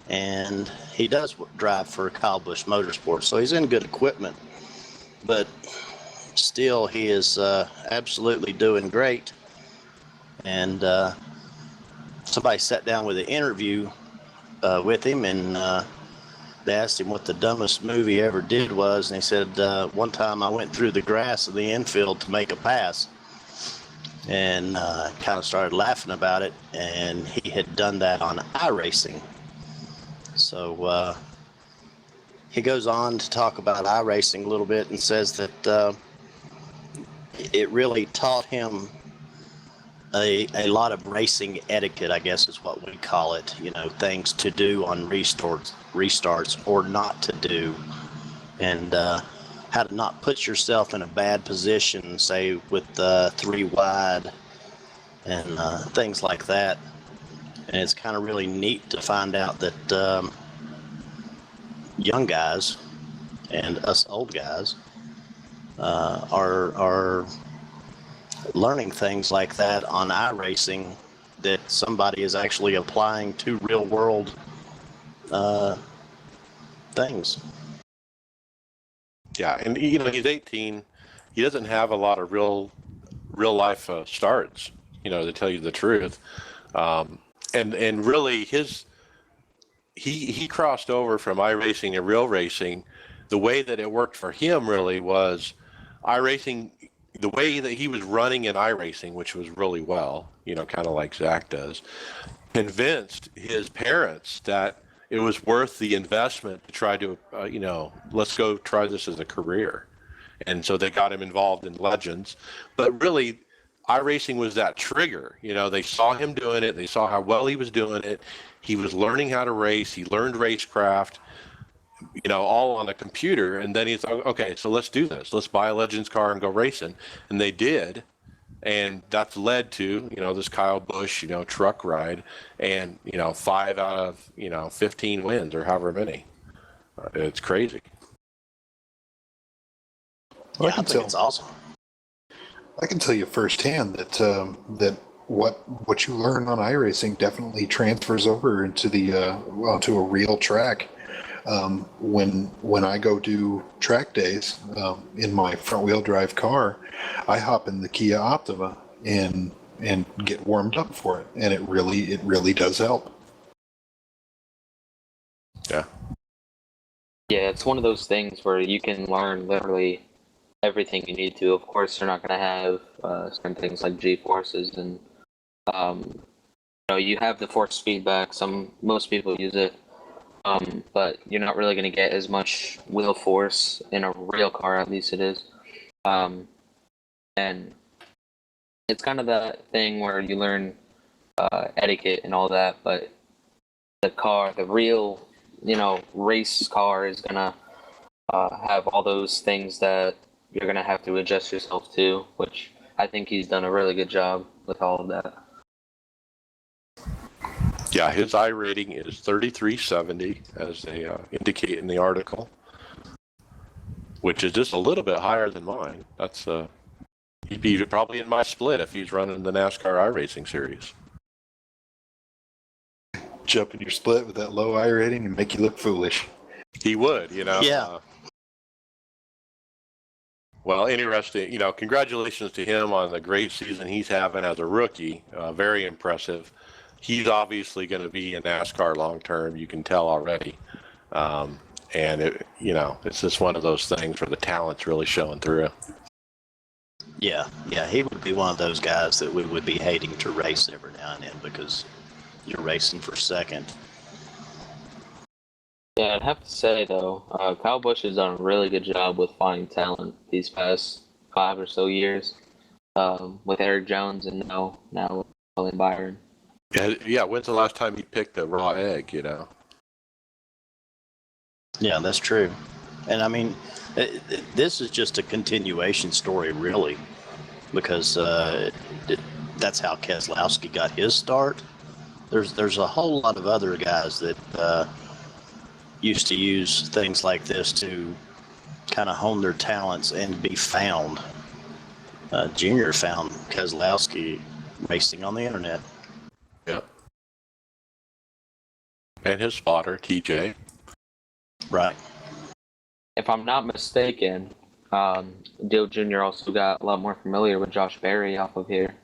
and he does drive for Kyle Busch Motorsports, so he's in good equipment, but still he is absolutely doing great. And somebody sat down with an interview with him, and they asked him what the dumbest move he ever did was, and he said, one time I went through the grass of the infield to make a pass. And kind of started laughing about it, and he had done that on iRacing. So he goes on to talk about iRacing a little bit and says that it really taught him a lot of racing etiquette, I guess is what we call it, things to do on restarts or not to do, and how to not put yourself in a bad position, say with 3 wide and things like that. And it's kind of really neat to find out that young guys and us old guys are learning things like that on iRacing that somebody is actually applying to real world things. Yeah, and he's 18. He doesn't have a lot of real life starts. To tell you the truth, and really he crossed over from iRacing to real racing. The way that it worked for him really was iRacing. The way that he was running in iRacing, which was really well, kind of like Zach does, convinced his parents that it was worth the investment to try to, let's go try this as a career. And so they got him involved in Legends. But really, iRacing was that trigger. They saw him doing it. They saw how well he was doing it. He was learning how to race. He learned racecraft, all on a computer. And then he's like, okay, so let's do this. Let's buy a Legends car and go racing. And they did. And that's led to, this Kyle Busch, truck ride and, 5 out of, 15 wins or however many. It's crazy. Well, Yeah, I think it's awesome. I can tell you firsthand that that what you learn on iRacing definitely transfers over into to a real track. When I go do track days in my front wheel drive car, I hop in the Kia Optima and get warmed up for it, and it really does help. Yeah. Yeah, it's one of those things where you can learn literally everything you need to. Of course, you're not going to have certain things like G-forces, and you have the force feedback. Most people use it, but you're not really going to get as much wheel force in a real car. At least it is, and it's kind of that thing where you learn etiquette and all that, but the real, race car is gonna have all those things that you're gonna have to adjust yourself to, which I think he's done a really good job with all of that. Yeah, his I rating is 3370, as they indicate in the article, which is just a little bit higher than mine. That's he'd be probably in my split if he's running the NASCAR iRacing series. Jump in your split with that low I rating and make you look foolish. He would, Yeah. Well, interesting. Congratulations to him on the great season he's having as a rookie. Very impressive. He's obviously going to be in NASCAR long term. You can tell already. And it's just one of those things where the talent's really showing through. Yeah, he would be one of those guys that we would be hating to race every now and then because you're racing for second. Yeah, I'd have to say though, Kyle Busch has done a really good job with finding talent these past 5 or so years, with Eric Jones and now with Colin Byron. Yeah. When's the last time you picked a raw egg? Yeah, that's true. And I mean, this is just a continuation story, really, because that's how Keselowski got his start. There's a whole lot of other guys that used to use things like this to kind of hone their talents and be found. Junior found Keselowski racing on the internet. Yep. And his spotter, TJ. Right. If I'm not mistaken, Dale Jr. also got a lot more familiar with Josh Berry off of here.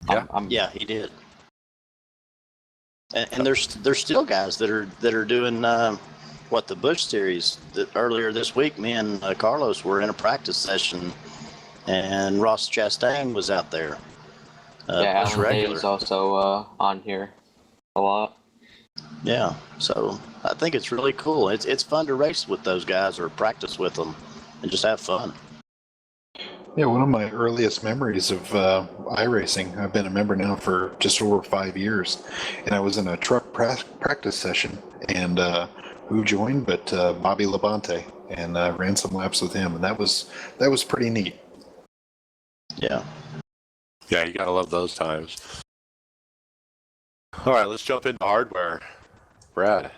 Yeah. Yeah, he did. And there's still guys that are doing the Busch series. That earlier this week, me and Carlos were in a practice session, and Ross Chastain was out there. Yeah, Busch Alan Hay regular. is also on here a lot. Yeah, so I think it's really cool. It's fun to race with those guys or practice with them and just have fun. Yeah, one of my earliest memories of iRacing, I've been a member now for just over 5 years, and I was in a truck practice session, and who joined but Bobby Labonte, and ran some laps with him, and that was pretty neat. Yeah. Yeah, you gotta love those times. All right, let's jump into hardware. Brad.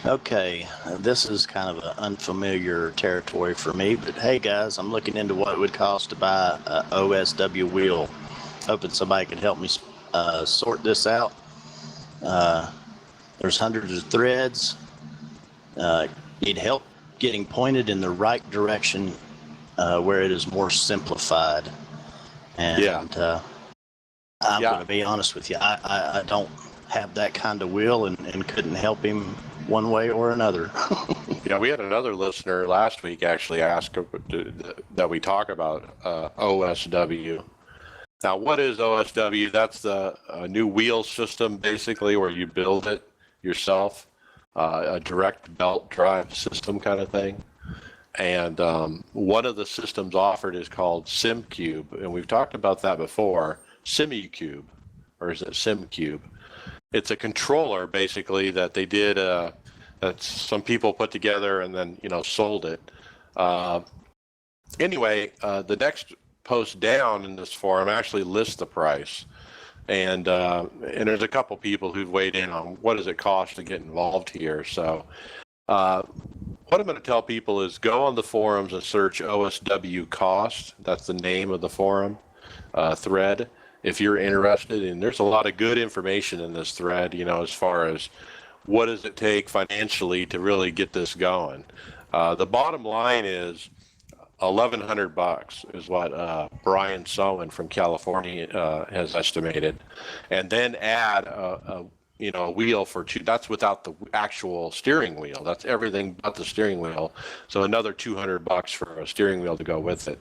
Okay, this is kind of an unfamiliar territory for me, but hey guys, I'm looking into what it would cost to buy a OSW wheel. Hoping somebody could help me sort this out. There's hundreds of threads. Need help getting pointed in the right direction where it is more simplified. And I'm going to be honest with you, I don't have that kind of wheel and couldn't help him one way or another. Yeah, we had another listener last week actually ask that we talk about OSW. Now, what is OSW? That's the new wheel system, basically, where you build it yourself, a direct belt drive system kind of thing. And one of the systems offered is called SimCube, and we've talked about that before. SimiCube, or is it SimCube? It's a controller, basically, that they did, that some people put together and then, sold it. Anyway, the next post down in this forum actually lists the price. And there's a couple people who've weighed in on what does it cost to get involved here. So what I'm going to tell people is go on the forums and search OSW cost. That's the name of the forum thread. If you're interested, and there's a lot of good information in this thread, as far as what does it take financially to really get this going. The bottom line is $1,100 is what Brian Sowen from California has estimated, and then add a wheel for two. That's without the actual steering wheel. That's everything but the steering wheel. So another $200 for a steering wheel to go with it.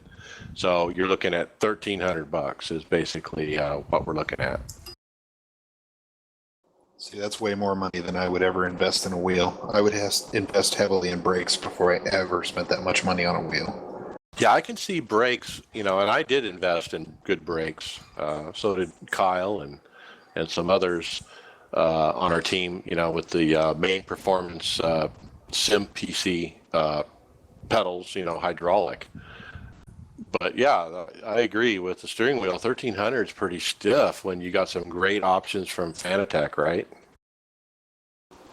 So you're looking at $1,300 is basically what we're looking at. See, that's way more money than I would ever invest in a wheel. I would invest heavily in brakes before I ever spent that much money on a wheel. Yeah, I can see brakes, and I did invest in good brakes. So did Kyle and some others on our team, with the main performance Sim PC pedals, hydraulic. But yeah, I agree with the steering wheel. 1,300 is pretty stiff when you got some great options from Fanatec, right?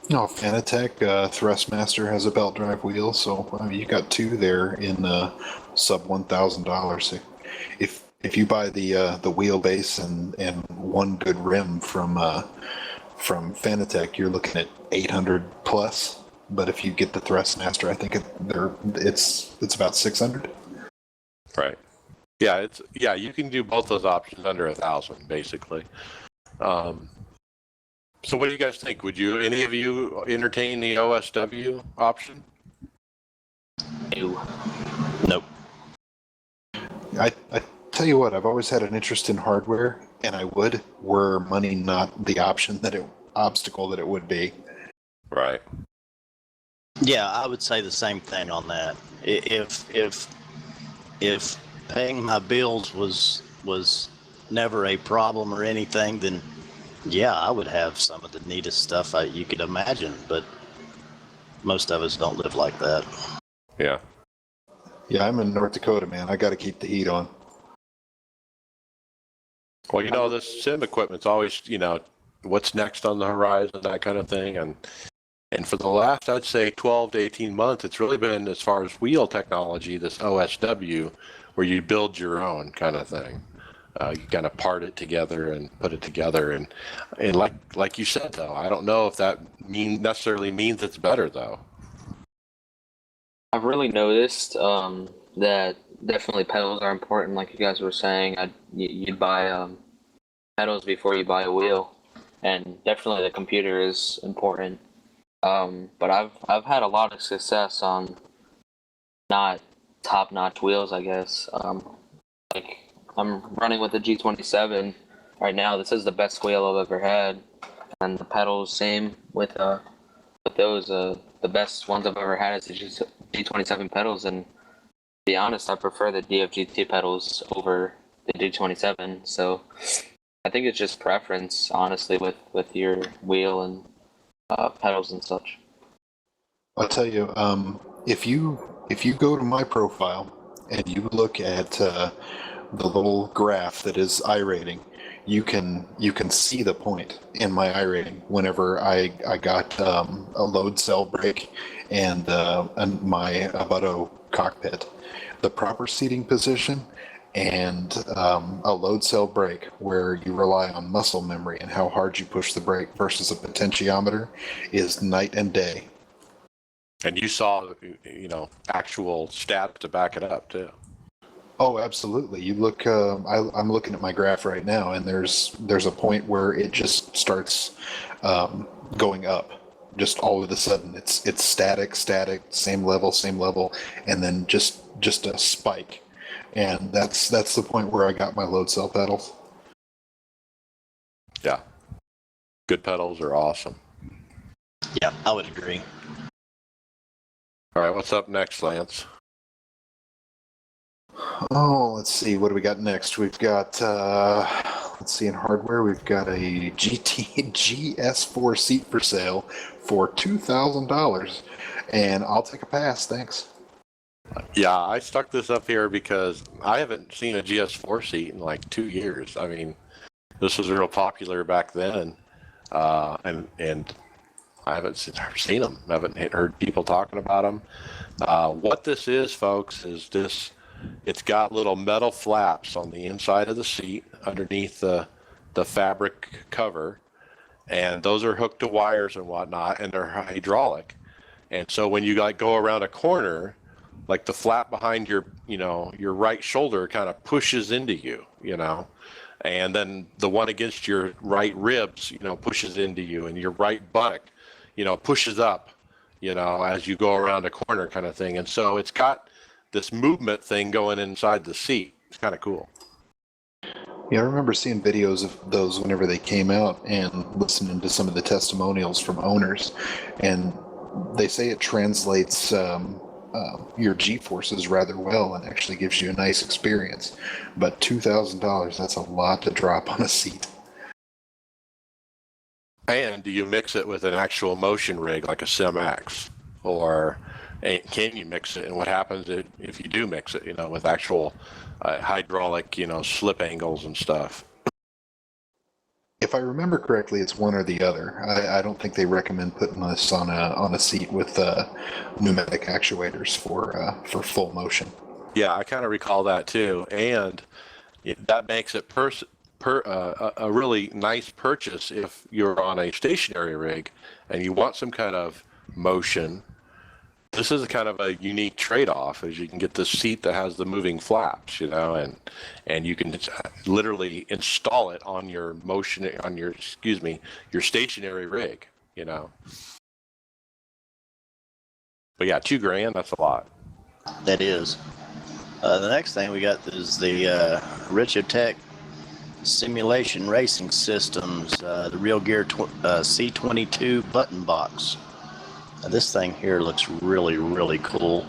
No, Fanatec Thrustmaster has a belt drive wheel, so you got two there in sub $1,000. If you buy the wheelbase and one good rim from Fanatec, you're looking at 800 plus. But if you get the Thrustmaster, I think it's about 600. Right. Yeah, you can do both those options under 1,000, basically. So what do you guys think? Would any of you entertain the OSW option? Nope. I tell you what, I've always had an interest in hardware, and I would, were money not the obstacle that it would be. Right. Yeah, I would say the same thing on that. If paying my bills was never a problem or anything, then yeah, I would have some of the neatest stuff you could imagine, but most of us don't live like that. Yeah. Yeah, I'm in North Dakota, man. I got to keep the heat on. Well, this sim equipment's always, what's next on the horizon, that kind of thing. And for the last, I'd say 12 to 18 months, it's really been, as far as wheel technology, this OSW, where you build your own kind of thing. You kind of part it together and put it together. And like you said, though, I don't know if that necessarily means it's better, though. I've really noticed that definitely pedals are important, like you guys were saying. You'd buy pedals before you buy a wheel, and definitely the computer is important. But I've had a lot of success on not top-notch wheels, I guess. Like I'm running with the G27 right now. This is the best wheel I've ever had, and the pedals same with those. The best ones I've ever had is the G27 pedals, and to be honest, I prefer the DFGT pedals over the G27. So I think it's just preference, honestly, with your wheel and pedals and such. I'll tell you, if you go to my profile and you look at the little graph that is iRating, you can see the point in my iRating whenever I got a load cell brake and my Abuto cockpit. The proper seating position and a load cell brake where you rely on muscle memory and how hard you push the brake versus a potentiometer is night and day. And you saw, actual stats to back it up too. Oh, absolutely. You look. I'm looking at my graph right now, and there's a point where it just starts going up. Just all of a sudden, it's static, same level, and then just a spike, and that's the point where I got my load cell pedals. Yeah, good pedals are awesome. Yeah, I would agree. All right, what's up next, Lance? Oh, let's see. What do we got next? We've got, let's see, in hardware, we've got a GS4 seat for sale for $2,000. And I'll take a pass, thanks. Yeah, I stuck this up here because I haven't seen a GS4 seat in like 2 years. I mean, this was real popular back then. And I haven't seen them. I haven't heard people talking about them. What this is, folks, is this. It's got little metal flaps on the inside of the seat underneath the fabric cover, and those are hooked to wires and whatnot, and they're hydraulic. And so when you go around a corner, like the flap behind your right shoulder kind of pushes into you, and then the one against your right ribs, pushes into you, and your right buttock, pushes up, as you go around a corner kind of thing. And so it's got this movement thing going inside the seat. It's kind of cool. Yeah, I remember seeing videos of those whenever they came out and listening to some of the testimonials from owners, and they say it translates your G-forces rather well and actually gives you a nice experience. But $2,000, that's a lot to drop on a seat. And do you mix it with an actual motion rig like a Sim-X? Or can you mix it? And what happens if you do mix it, with actual hydraulic, slip angles and stuff? If I remember correctly, it's one or the other. I don't think they recommend putting this on a seat with pneumatic actuators for full motion. Yeah, I kind of recall that too, and that makes it a really nice purchase if you're on a stationary rig and you want some kind of motion. This is kind of a unique trade-off, as you can get this seat that has the moving flaps, and you can literally install it on your your stationary rig, But yeah, $2,000, that's a lot. That is. The next thing we got is the Richotech Simulation Racing Systems, the Real Gear C22 button box. Now, this thing here looks really, really cool.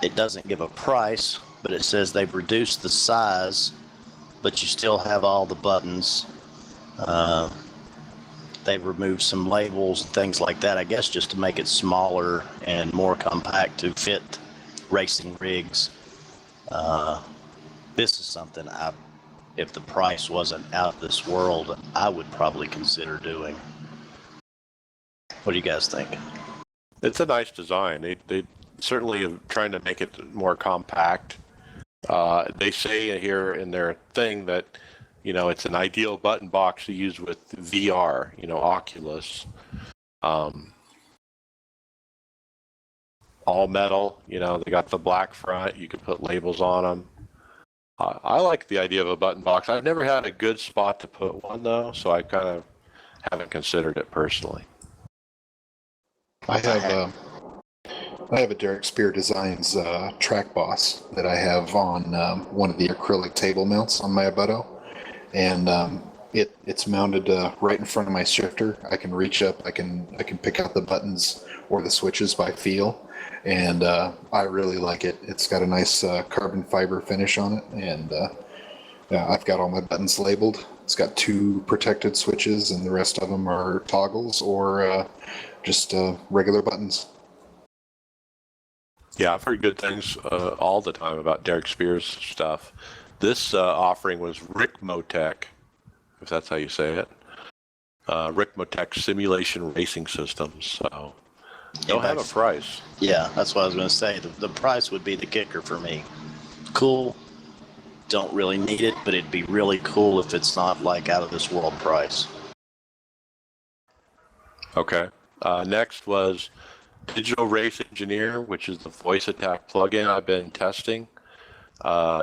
It doesn't give a price, but it says they've reduced the size, but you still have all the buttons. They've removed some labels and things like that, I guess, just to make it smaller and more compact to fit racing rigs. This is something if the price wasn't out of this world, I would probably consider doing. What do you guys think? It's a nice design. They certainly are trying to make it more compact. They say here in their thing that, it's an ideal button box to use with VR, Oculus. All metal, they got the black front. You can put labels on them. I like the idea of a button box. I've never had a good spot to put one, though, so I kind of haven't considered it personally. I have a Derek Spear Designs track boss that I have on one of the acrylic table mounts on my Abuto, and it's mounted right in front of my shifter. I can reach up, I can pick out the buttons or the switches by feel, and I really like it. It's got a nice carbon fiber finish on it, and I've got all my buttons labeled. It's got 2 protected switches, and the rest of them are toggles or just regular buttons. Yeah, I've heard good things all the time about Derek Spears' stuff. This offering was Ricmotech, if that's how you say it. Ricmotech Simulation Racing Systems. So they'll have a price. Yeah, that's what I was going to say. The price would be the kicker for me. Cool. Don't really need it, but it'd be really cool if it's not like out of this world price. Okay. Next was Digital Race Engineer, which is the voice attack plugin I've been testing.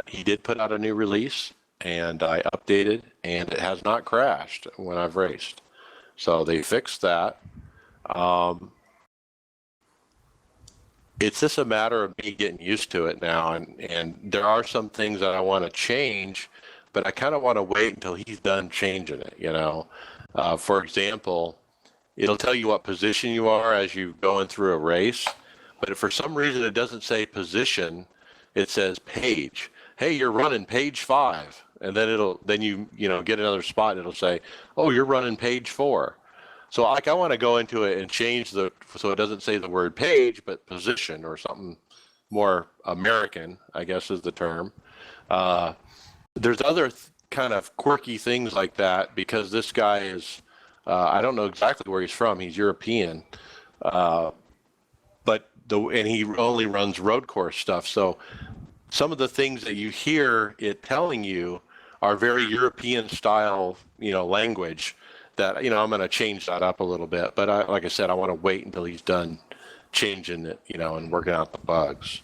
He did put out a new release, and I updated, and it has not crashed when I've raced. So they fixed that. It's just a matter of me getting used to it now, and there are some things that I want to change, but I kind of want to wait until he's done changing it, you know. For example, it'll tell you what position you are as you going through a race, but if for some reason it doesn't say position, it says page. Hey, you're running page 5, and then you get another spot, and it'll say, oh, you're running page 4. So like I want to go into it and change so it doesn't say the word page, but position or something more American, I guess is the term. There's other kind of quirky things like that because this guy is, I don't know exactly where he's from. He's European, and he only runs road course stuff. So some of the things that you hear it telling you are very European style, language. That I'm going to change that up a little bit, but like I said, I want to wait until he's done changing it, and working out the bugs.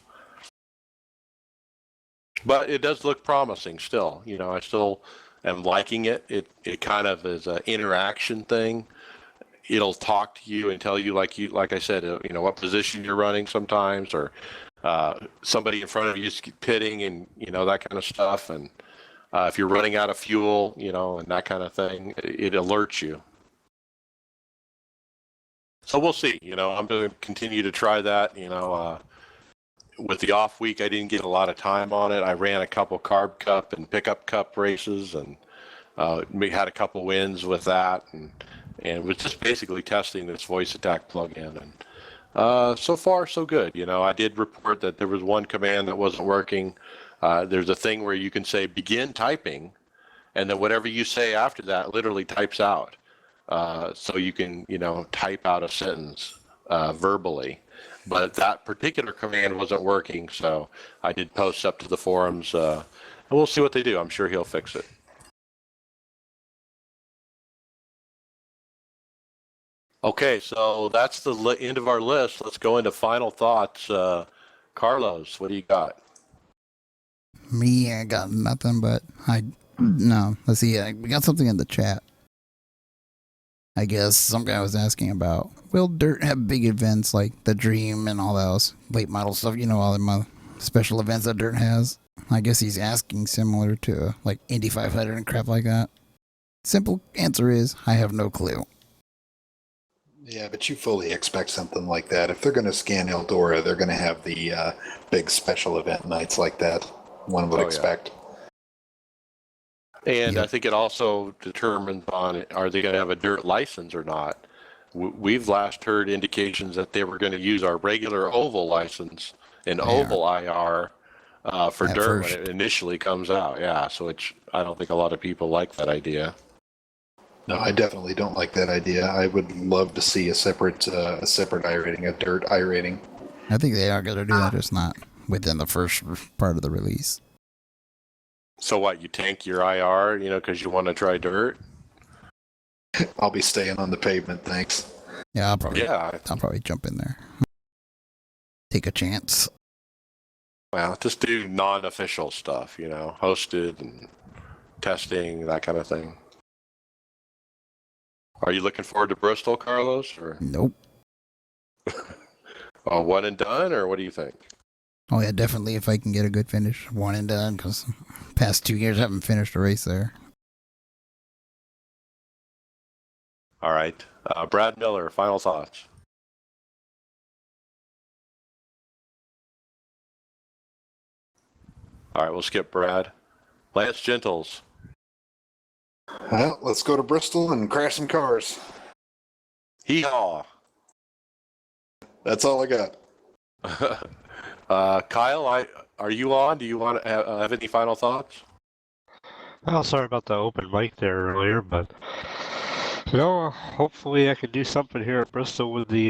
But it does look promising still. I still am liking it. It kind of is an interaction thing. It'll talk to you and tell you, like I said, what position you're running sometimes, or somebody in front of you is pitting, and that kind of stuff, and. If you're running out of fuel, and that kind of thing, it alerts you. So we'll see. I'm going to continue to try that. With the off week, I didn't get a lot of time on it. I ran a couple Carb Cup and Pickup Cup races, and had a couple wins with that, and was just basically testing this voice attack plugin. And so far, so good. I did report that there was one command that wasn't working. There's a thing where you can say begin typing, and then whatever you say after that literally types out. So you can, type out a sentence verbally. But that particular command wasn't working, so I did post up to the forums, and we'll see what they do. I'm sure he'll fix it. Okay, so that's the end of our list. Let's go into final thoughts. Carlos, what do you got? Me, I got nothing, but no. Let's see. We got something in the chat. I guess some guy was asking about, will Dirt have big events like the Dream and all those late model stuff? All the special events that Dirt has. I guess he's asking similar to like Indy 500 and crap like that. Simple answer is, I have no clue. Yeah, but you fully expect something like that. If they're going to scan Eldora, they're going to have the big special event nights like that. One would expect. And Yep. I think it also determines on, are they going to have a Dirt license or not? We've last heard indications that they were going to use our regular oval license and oval IR for At Dirt first. when it initially comes out. Yeah, so I don't think a lot of people like that idea. No, I definitely don't like that idea. I would love to see a separate iRating, a Dirt iRating. I think they are going to do that, just not within the first part of the release. So what, you tank your IR, because you want to try Dirt? I'll be staying on the pavement, thanks. Yeah, I'll probably jump in there. Take a chance. Well, just do non-official stuff, hosted and testing, that kind of thing. Are you looking forward to Bristol, Carlos? Or Nope. one and done, or what do you think? Oh yeah, definitely if I can get a good finish, one and done, because past 2 years I haven't finished a race there. All right. Brad Miller, final thoughts. All right, we'll skip Brad. Lance Gentles. Well, let's go to Bristol and crash some cars. Hee-haw. That's all I got. Kyle, are you on? Do you want to have any final thoughts? Oh, sorry about the open mic there earlier, but hopefully I can do something here at Bristol with the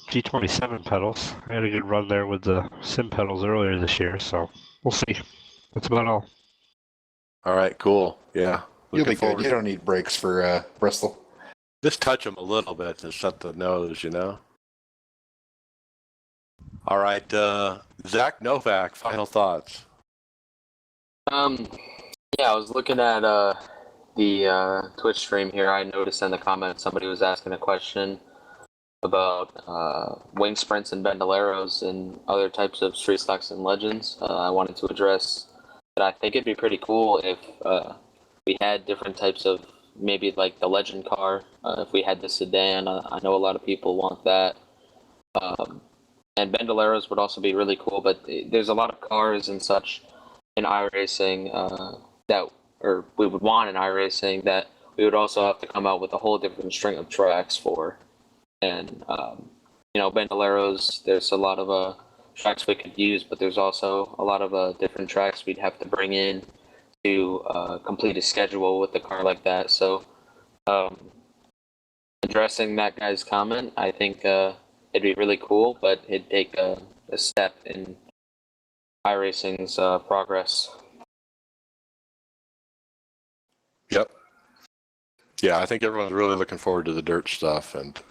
G27 pedals. I had a good run there with the sim pedals earlier this year, so we'll see. That's about all. All right, cool. Yeah. You'll Looking be good. forward. You don't need brakes for Bristol. Just touch them a little bit to set the nose, All right, Zach Novak, final thoughts. Yeah, I was looking at the Twitch stream here. I noticed in the comments somebody was asking a question about wing sprints and bandoleros and other types of street stocks and legends. I wanted to address that. I think it'd be pretty cool if we had different types of, maybe like the legend car. If we had the sedan, I know a lot of people want that. And bandoleros would also be really cool, but there's a lot of cars and such in iRacing or we would want in iRacing that we would also have to come out with a whole different string of tracks for. And bandoleros, there's a lot of tracks we could use, but there's also a lot of different tracks we'd have to bring in to complete a schedule with a car like that. So addressing that guy's comment, I think it'd be really cool, but it'd take a step in iRacing's progress. Yep. Yeah, I think everyone's really looking forward to the dirt stuff. And,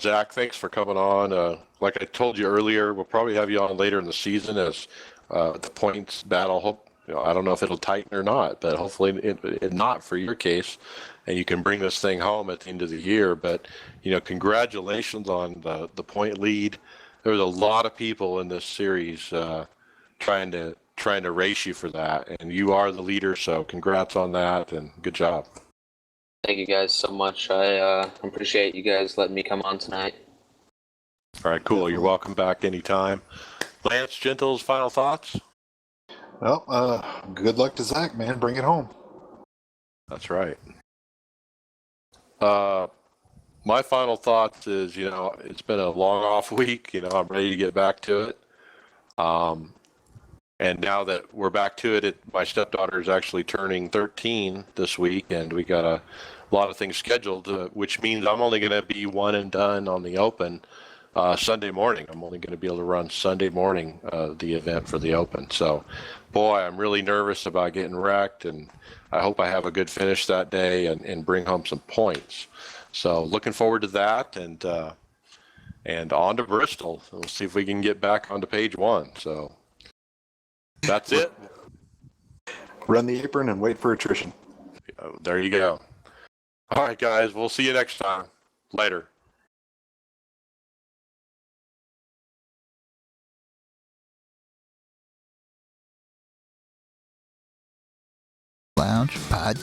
Zach, thanks for coming on. Like I told you earlier, we'll probably have you on later in the season as the points battle. I don't know if it'll tighten or not, but hopefully it not for your case. And you can bring this thing home at the end of the year. But, congratulations on the point lead. There was a lot of people in this series trying to race you for that, and you are the leader, so congrats on that and good job. Thank you guys so much. I appreciate you guys letting me come on tonight. All right, cool. You're welcome back anytime. Lance Gentles, final thoughts? Well, good luck to Zach, man. Bring it home. That's right. My final thoughts is, it's been a long off week. I'm ready to get back to it. And now that we're back to it, my stepdaughter is actually turning 13 this week, and we got a lot of things scheduled, which means I'm only going to be one and done on the Open Sunday morning. I'm only going to be able to run Sunday morning the event for the Open. So, boy, I'm really nervous about getting wrecked, and I hope I have a good finish that day and bring home some points. So, looking forward to that, and on to Bristol. We'll see if we can get back onto page one. So. That's it. Run the apron and wait for attrition. There you go. All right, guys. We'll see you next time. Later. Lounge Pod.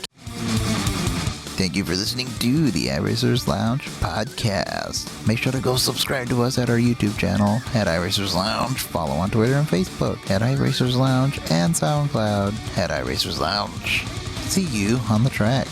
Thank you for listening to the iRacers Lounge podcast. Make sure to go subscribe to us at our YouTube channel at iRacers Lounge. Follow on Twitter and Facebook at iRacers Lounge and SoundCloud at iRacers Lounge. See you on the track.